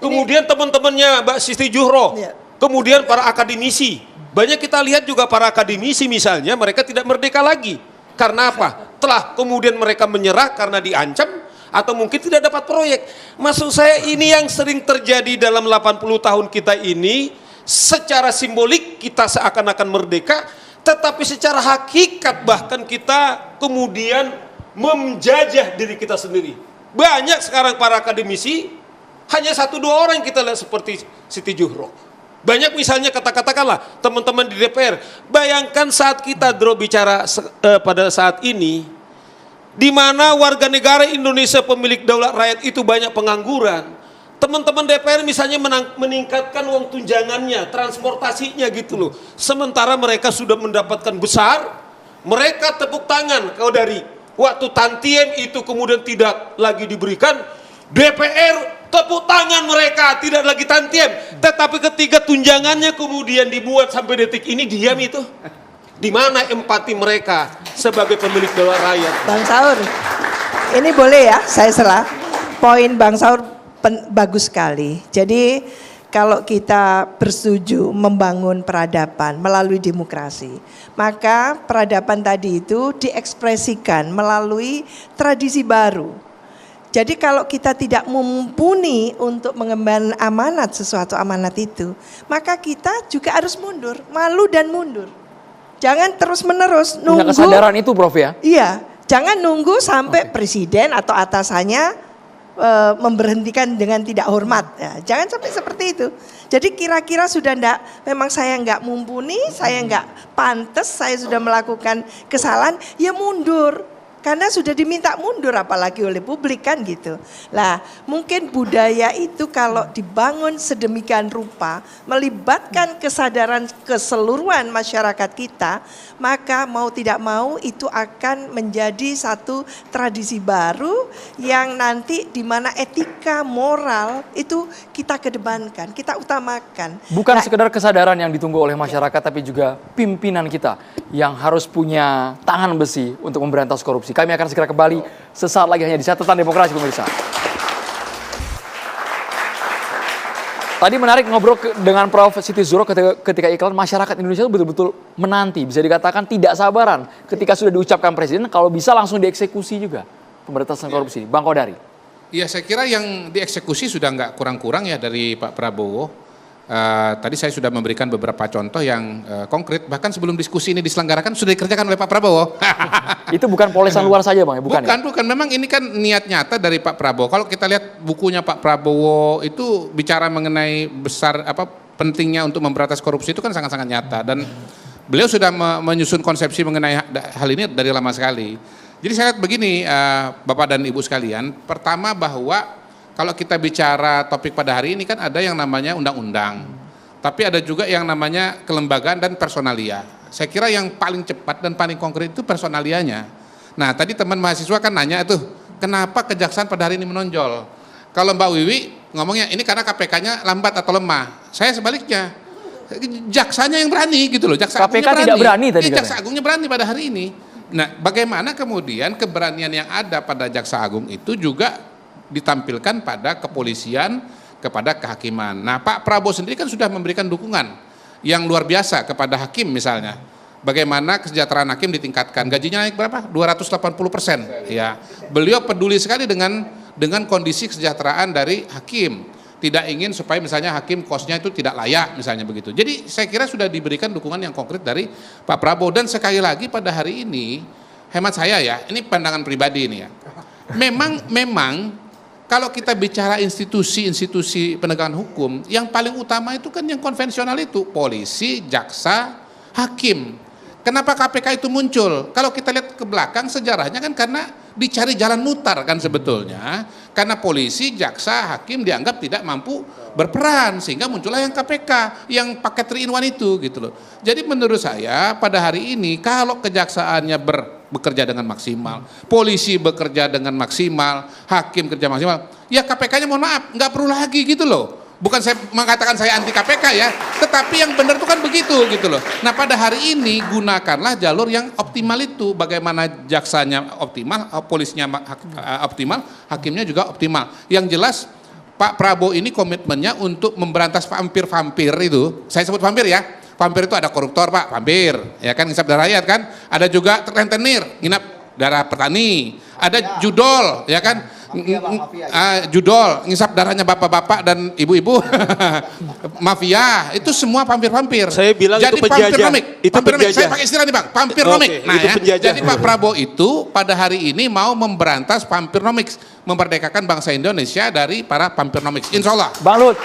Kemudian teman-temannya Mbak Siti Juhro, kemudian para akademisi. Banyak kita lihat juga para akademisi misalnya, mereka tidak merdeka lagi. Karena apa? Telah kemudian mereka menyerah karena diancam, atau mungkin tidak dapat proyek. Maksud saya ini yang sering terjadi dalam 80 tahun kita ini, secara simbolik kita seakan-akan merdeka, tetapi secara hakikat bahkan kita kemudian menjajah diri kita sendiri. Banyak sekarang para akademisi, hanya 1-2 orang yang kita lihat seperti Siti Juhro. Banyak misalnya katakanlah teman-teman di DPR, bayangkan saat kita bicara pada saat ini, di mana warga negara Indonesia pemilik daulat rakyat itu banyak pengangguran. Teman-teman DPR misalnya meningkatkan uang tunjangannya, transportasinya gitu loh. Sementara mereka sudah mendapatkan besar, mereka tepuk tangan. Kalau dari waktu tantiem itu kemudian tidak lagi diberikan, DPR tepuk tangan mereka, tidak lagi tantiem. Tetapi ketika tunjangannya kemudian dibuat sampai detik ini, diam itu. Di mana empati mereka sebagai pemilik dolar rakyat? Bang Saur, ini boleh ya saya salah. Poin Bang Saur bagus sekali. Jadi kalau kita bersetuju membangun peradaban melalui demokrasi, maka peradaban tadi itu diekspresikan melalui tradisi baru. Jadi kalau kita tidak mumpuni untuk mengemban amanat sesuatu amanat itu, maka kita juga harus mundur, malu dan mundur. Jangan terus-menerus nunggu. Punya kesadaran itu Prof ya? Iya, jangan nunggu sampai presiden atau atasannya memberhentikan dengan tidak hormat. Ya, jangan sampai seperti itu. Jadi kira-kira sudah memang saya enggak mumpuni, saya enggak pantas, saya sudah melakukan kesalahan, ya mundur. Karena sudah diminta mundur apalagi oleh publik kan gitu. Lah mungkin budaya itu kalau dibangun sedemikian rupa melibatkan kesadaran keseluruhan masyarakat kita, maka mau tidak mau itu akan menjadi satu tradisi baru yang nanti di mana etika moral itu kita kedepankan, kita utamakan. Bukan sekedar kesadaran yang ditunggu oleh masyarakat, tapi juga pimpinan kita yang harus punya tangan besi untuk memberantas korupsi. Kami akan segera kembali sesaat lagi hanya di Catatan Demokrasi pemirsa. Tadi menarik ngobrol dengan Prof. Siti Zuhro ketika iklan, masyarakat Indonesia itu betul-betul menanti, bisa dikatakan tidak sabaran ketika sudah diucapkan Presiden, kalau bisa langsung dieksekusi juga pemberantasan korupsi. Bang Kodari. Ya saya kira yang dieksekusi sudah nggak kurang-kurang ya dari Pak Prabowo. Tadi saya sudah memberikan beberapa contoh yang konkret, bahkan sebelum diskusi ini diselenggarakan sudah dikerjakan oleh Pak Prabowo. Itu bukan polesan luar saja Bang ya? Bukan, bukan. Memang ini kan niat nyata dari Pak Prabowo. Kalau kita lihat bukunya Pak Prabowo itu bicara mengenai pentingnya untuk memberantas korupsi itu kan sangat-sangat nyata. Dan beliau sudah menyusun konsepsi mengenai hal ini dari lama sekali. Jadi saya lihat begini Bapak dan Ibu sekalian, pertama bahwa kalau kita bicara topik pada hari ini kan ada yang namanya undang-undang, tapi ada juga yang namanya kelembagaan dan personalia. Saya kira yang paling cepat dan paling konkret itu personalianya. Nah tadi teman mahasiswa kan nanya tuh, kenapa kejaksaan pada hari ini menonjol? Kalau Mbak Wiwi ngomongnya ini karena KPK-nya lambat atau lemah. Saya sebaliknya, jaksanya yang berani gitu loh. Jaksa KPK tidak berani tadi. Jaksa Agungnya berani pada hari ini. Nah bagaimana kemudian keberanian yang ada pada Jaksa Agung itu juga ditampilkan pada kepolisian, kepada kehakiman. Nah Pak Prabowo sendiri kan sudah memberikan dukungan yang luar biasa kepada hakim misalnya. Bagaimana kesejahteraan hakim ditingkatkan, gajinya naik berapa? 280%. Ya, beliau peduli sekali dengan kondisi kesejahteraan dari hakim. Tidak ingin supaya misalnya hakim kosnya itu tidak layak misalnya begitu. Jadi saya kira sudah diberikan dukungan yang konkret dari Pak Prabowo. Dan sekali lagi pada hari ini, hemat saya ya, ini pandangan pribadi ini ya. Memang kalau kita bicara institusi penegakan hukum, yang paling utama itu kan yang konvensional itu, polisi, jaksa, hakim. Kenapa KPK itu muncul? Kalau kita lihat ke belakang sejarahnya kan karena dicari jalan mutar kan sebetulnya. Karena polisi, jaksa, hakim dianggap tidak mampu berperan, sehingga muncullah yang KPK, yang paket 3-in-1 itu gitu loh. Jadi menurut saya pada hari ini kalau kejaksaannya bekerja dengan maksimal, polisi bekerja dengan maksimal, hakim kerja maksimal, ya KPK-nya mohon maaf nggak perlu lagi gitu loh. Bukan saya mengatakan saya anti KPK ya, tetapi yang benar itu kan begitu gitu loh. Nah pada hari ini gunakanlah jalur yang optimal itu, bagaimana jaksanya optimal, polisinya optimal, hakimnya juga optimal. Yang jelas Pak Prabowo ini komitmennya untuk memberantas vampir-vampir itu, saya sebut vampir ya. Vampir itu ada koruptor Pak, vampir, ya kan, ngisap darah rakyat kan. Ada juga rentenir, nginap darah petani. Ada judol, ya kan, judol, ngisap darahnya bapak-bapak dan ibu-ibu. Mafia, itu semua vampir-vampir. Saya bilang jadi itu penjajah. Itu penjajah. Saya pakai istilah nih Bang, vampirnomik. Nah ya, jadi Pak Prabowo itu pada hari ini mau memberantas vampirnomik, memerdekakan bangsa Indonesia dari para vampirnomik. Insya Allah. Bang Lut.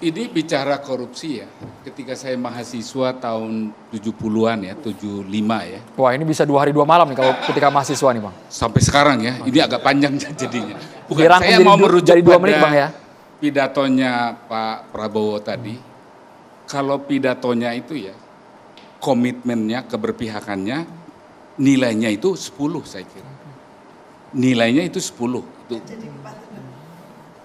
Ini bicara korupsi ya, ketika saya mahasiswa tahun 70-an ya, 75 ya. Wah ini bisa 2 hari 2 malam nih kalau ketika mahasiswa nih Bang. Sampai sekarang ya, ini agak panjang jadinya. Bukan, Dirangkum saya mau merujuk jadi 2 menit Bang ya. Pidatonya Pak Prabowo tadi. Kalau pidatonya itu ya, komitmennya, keberpihakannya, nilainya itu 10 saya kira. Nilainya itu 10. Itu.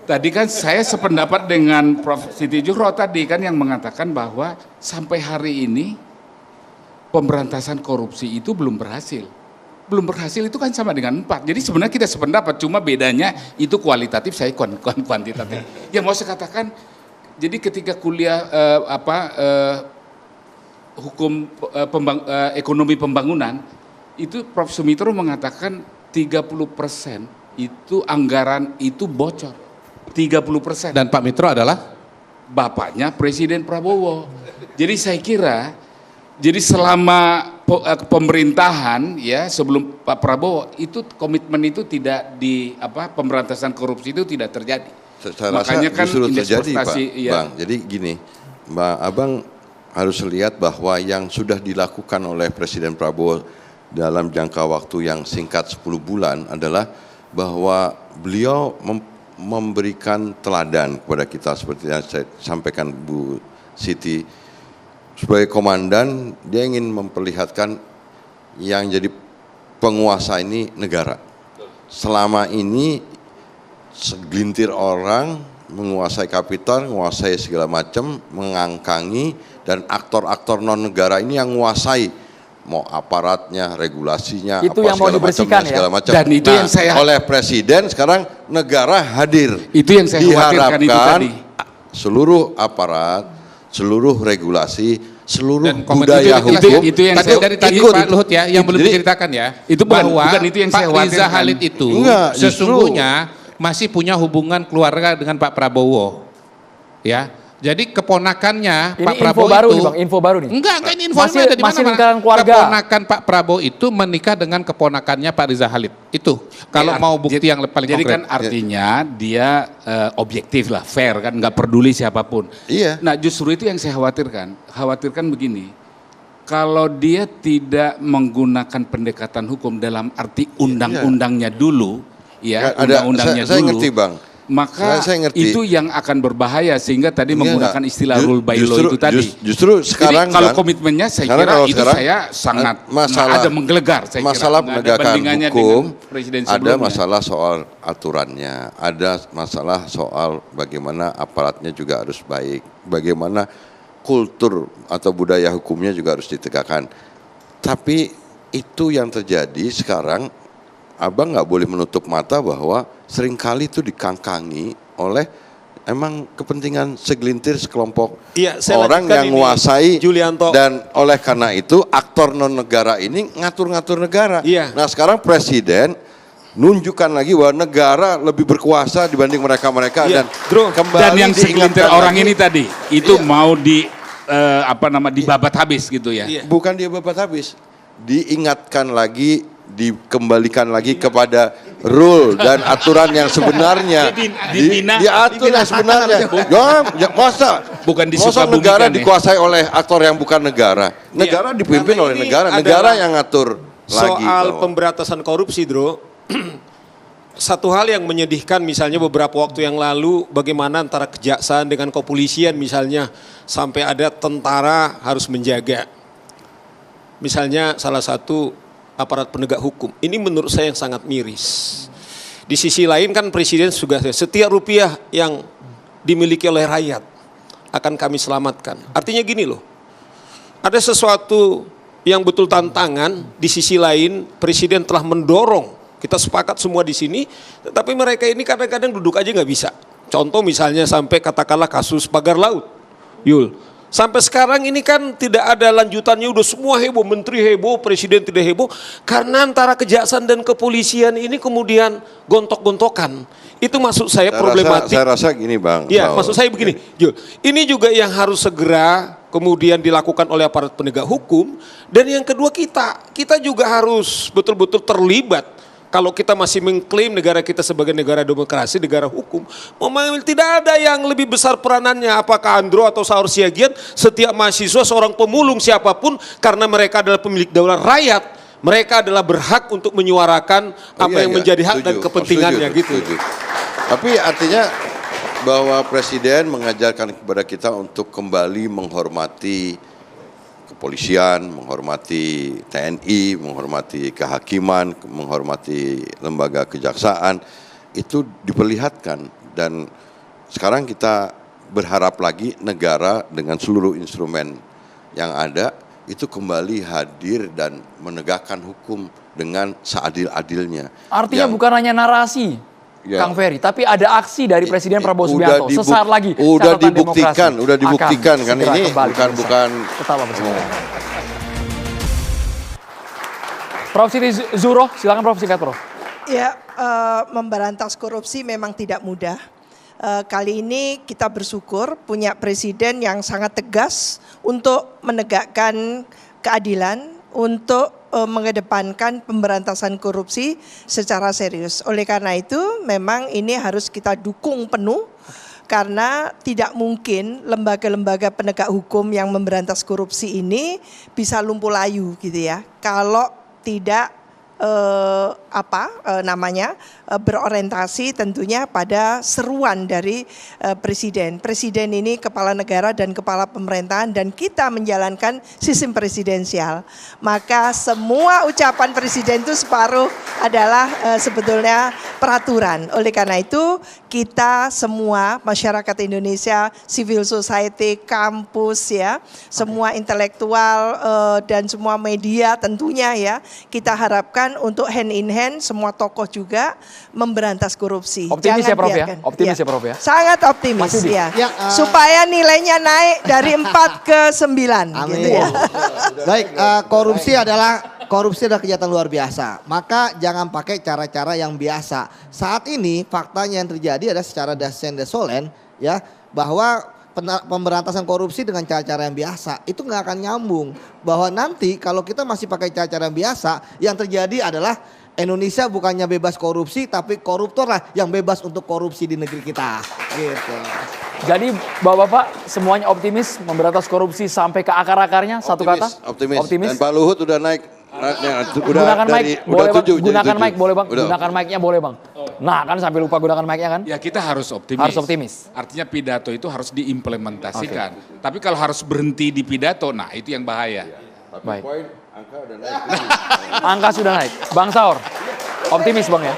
Tadi kan saya sependapat dengan Prof. Siti Zuhro tadi kan yang mengatakan bahwa sampai hari ini pemberantasan korupsi itu belum berhasil. Belum berhasil itu kan sama dengan 4. Jadi sebenarnya kita sependapat, cuma bedanya itu kualitatif, saya kuantitatif. Yang mau saya katakan, jadi ketika kuliah hukum ekonomi pembangunan, itu Prof. Sumitro mengatakan 30% itu anggaran itu bocor. 30%. Dan Pak Mitro adalah bapaknya Presiden Prabowo. Jadi saya kira, jadi selama pemerintahan ya sebelum Pak Prabowo itu komitmen itu tidak pemberantasan korupsi itu tidak terjadi. Saya Makanya rasa kan justru terjadi Pak, ya. Bang. Jadi gini, Abang harus lihat bahwa yang sudah dilakukan oleh Presiden Prabowo dalam jangka waktu yang singkat 10 bulan adalah bahwa beliau memberikan teladan kepada kita seperti yang saya sampaikan Bu Siti. Sebagai komandan, dia ingin memperlihatkan yang jadi penguasa ini negara. Selama ini segelintir orang menguasai kapital, menguasai segala macam, mengangkangi, dan aktor-aktor non-negara ini yang menguasai mau aparatnya, regulasinya, itu apa yang mau dibersihkan segala macam. Dan itu yang saya oleh Presiden sekarang negara hadir. Itu yang saya khawatirkan itu tadi. Seluruh aparat, seluruh regulasi, seluruh dan komen budaya hukum itu yang saya, dari tadi ikut. Pak Luhut ya yang belum diceritakan ya, itu bahwa bukan itu yang Pak saya Riza khawatirkan. Khalid itu Enggak, sesungguhnya masih punya hubungan keluarga dengan Pak Prabowo, ya. Jadi keponakannya Ini Pak info Prabowo baru itu nih Bang, info baru nih. Enggak ini info Masih- ada di masih mana-mana. lingkaran keluarga. Keponakan Pak Prabowo itu menikah dengan keponakannya Pak Riza Khalid. Itu kalau mau bukti yang paling jadi konkret. kan artinya dia objektif lah, fair kan, nggak peduli siapapun. Iya. Nah justru itu yang saya khawatirkan begini, kalau dia tidak menggunakan pendekatan hukum dalam arti undang-undangnya dulu, ya undang-undangnya saya dulu. ngerti Bang. Maka Saya ngerti. itu yang akan berbahaya sehingga tadi menggunakan istilah rule by law itu tadi. Justru sekarang jadi kalau Bang, komitmennya saya karena kira kalau itu sekarang, saya sangat masalah- ada menggelegar saya masalah kira. Nggak ada penegakan bandingannya hukum, dengan presiden ada sebelumnya. masalah soal aturannya, ada masalah soal bagaimana aparatnya juga harus baik, bagaimana kultur atau budaya hukumnya juga harus ditegakkan. Tapi itu yang terjadi sekarang, Abang nggak boleh menutup mata bahwa seringkali itu dikangkangi oleh emang kepentingan segelintir sekelompok Iya, saya orang lanjutkan yang ini, menguasai, Julianto. dan oleh karena itu aktor non negara ini ngatur-ngatur negara. Iya. Nah sekarang Presiden nunjukkan lagi bahwa negara lebih berkuasa dibanding mereka-mereka Iya, dan Bro. kembali Dan yang segelintir diingatkan orang lagi, ini tadi itu Iya. mau dibabat habis gitu ya. Iya. bukan dia babat habis, diingatkan lagi, dikembalikan lagi kepada rule dan aturan yang sebenarnya, Dibina. diatur yang sebenarnya. Ya, masa Bukan masa disukabumikan negara ya. dikuasai oleh aktor yang bukan negara, negara dipimpin Karena oleh ini negara, adalah negara yang ngatur lagi. Soal bahwa- pemberantasan korupsi, Bro. Satu hal yang menyedihkan misalnya beberapa waktu yang lalu bagaimana antara kejaksaan dengan kepolisian misalnya sampai ada tentara harus menjaga. Misalnya salah satu aparat penegak hukum. Ini menurut saya yang sangat miris. Di sisi lain kan Presiden juga setiap rupiah yang dimiliki oleh rakyat akan kami selamatkan. Artinya gini loh. Ada sesuatu yang betul tantangan, di sisi lain Presiden telah mendorong, kita sepakat semua di sini, tetapi mereka ini kadang-kadang duduk aja nggak bisa. Contoh misalnya sampai katakanlah kasus pagar laut, Yul. Sampai sekarang ini kan tidak ada lanjutannya, udah semua heboh, menteri heboh, presiden tidak heboh, karena antara kejaksaan dan kepolisian ini kemudian gontok-gontokan. Itu maksud saya problematik. Saya rasa gini Bang. Ya, bahwa- maksud saya begini, Jul. Ini juga yang harus segera kemudian dilakukan oleh aparat penegak hukum. Dan yang kedua kita juga harus betul-betul terlibat. Kalau kita masih mengklaim negara kita sebagai negara demokrasi, negara hukum, memang tidak ada yang lebih besar peranannya. Apakah Andro atau Saur Siagian, setiap mahasiswa, seorang pemulung siapapun, karena mereka adalah pemilik daulat rakyat, mereka adalah berhak untuk menyuarakan apa yang menjadi hak dan kepentingannya gitu. Setuju. Tapi artinya bahwa Presiden mengajarkan kepada kita untuk kembali menghormati kepolisian, menghormati TNI, menghormati kehakiman, menghormati lembaga kejaksaan, itu diperlihatkan Dan sekarang kita berharap lagi negara dengan seluruh instrumen yang ada itu kembali hadir dan menegakkan hukum dengan seadil-adilnya. Artinya bukan hanya narasi, Ya. Kang Ferry, tapi ada aksi dari Presiden Prabowo Subianto. Udah Sesaat lagi udah catatan dibuktikan, demokrasi udah dibuktikan akan kan segera ini kembali ke bukan Indonesia. Tetaplah bersama kami. Prof. Siti Zuhro, silakan Prof, singkat Prof. Ya, memberantas korupsi memang tidak mudah. Kali ini kita bersyukur punya presiden yang sangat tegas untuk menegakkan keadilan, untuk mengedepankan pemberantasan korupsi secara serius. Oleh karena itu memang ini harus kita dukung penuh, karena tidak mungkin lembaga-lembaga penegak hukum yang memberantas korupsi ini bisa lumpuh layu gitu ya, kalau tidak berorientasi tentunya pada seruan dari presiden. Presiden ini kepala negara dan kepala pemerintahan, dan kita menjalankan sistem presidensial. Maka semua ucapan presiden itu separuh adalah sebetulnya peraturan. Oleh karena itu kita semua masyarakat Indonesia, civil society, kampus ya, semua intelektual dan semua media tentunya ya, kita harapkan untuk hand in hand semua tokoh juga memberantas korupsi. Optimis Jangan ya Prof biarkan. ya? Optimis ya Prof ya? Sangat optimis Mas Yudi. ya. Ya, Supaya nilainya naik dari 4 ke 9 Amin. gitu ya. Baik, korupsi adalah kejahatan luar biasa. Maka jangan pakai cara-cara yang biasa. Saat ini faktanya yang terjadi adalah secara desolen ya, bahwa pemberantasan korupsi dengan cara-cara yang biasa itu nggak akan nyambung. Bahwa nanti kalau kita masih pakai cara-cara yang biasa, yang terjadi adalah Indonesia bukannya bebas korupsi, tapi koruptor lah yang bebas untuk korupsi di negeri kita. Gitu. Jadi Bapak-Bapak semuanya optimis memberantas korupsi sampai ke akar-akarnya, satu kata? Optimis. Dan Pak Luhut udah naik. Gunakan mic, boleh Bang. Gunakan mic, boleh Bang. Udah. Gunakan mic-nya boleh Bang. Nah kan sampai lupa gunakan mic-nya kan? Ya kita harus optimis. Harus optimis. Artinya pidato itu harus diimplementasikan. Tapi kalau harus berhenti di pidato, nah itu yang bahaya. Baik. Poin angka udah naik. Angka sudah naik. Bang Saur, optimis Bang ya?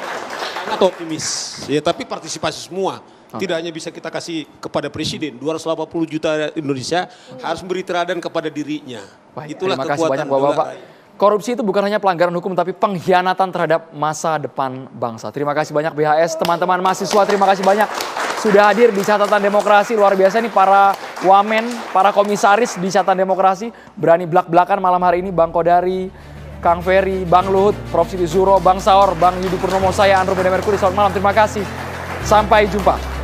Atau optimis. Ya, tapi partisipasi semua. Tidak hanya bisa kita kasih kepada presiden, 280 juta Indonesia harus beri teladan kepada dirinya. Baik, Itulah terima kasih kekuatan banyak Bapak-Bapak. dola. Korupsi itu bukan hanya pelanggaran hukum tapi pengkhianatan terhadap masa depan bangsa. Terima kasih banyak BHS, teman-teman mahasiswa, terima kasih banyak sudah hadir di catatan demokrasi. Luar biasa nih para wamen, para komisaris di catatan demokrasi. Berani belak-belakan malam hari ini Bang Kodari, Kang Ferry, Bang Luhut, Prof. Siti Zuhro, Bang Saur, Bang Yudi Purnomo, saya Andro Beda Merkuri. Selamat malam, terima kasih. Sampai jumpa.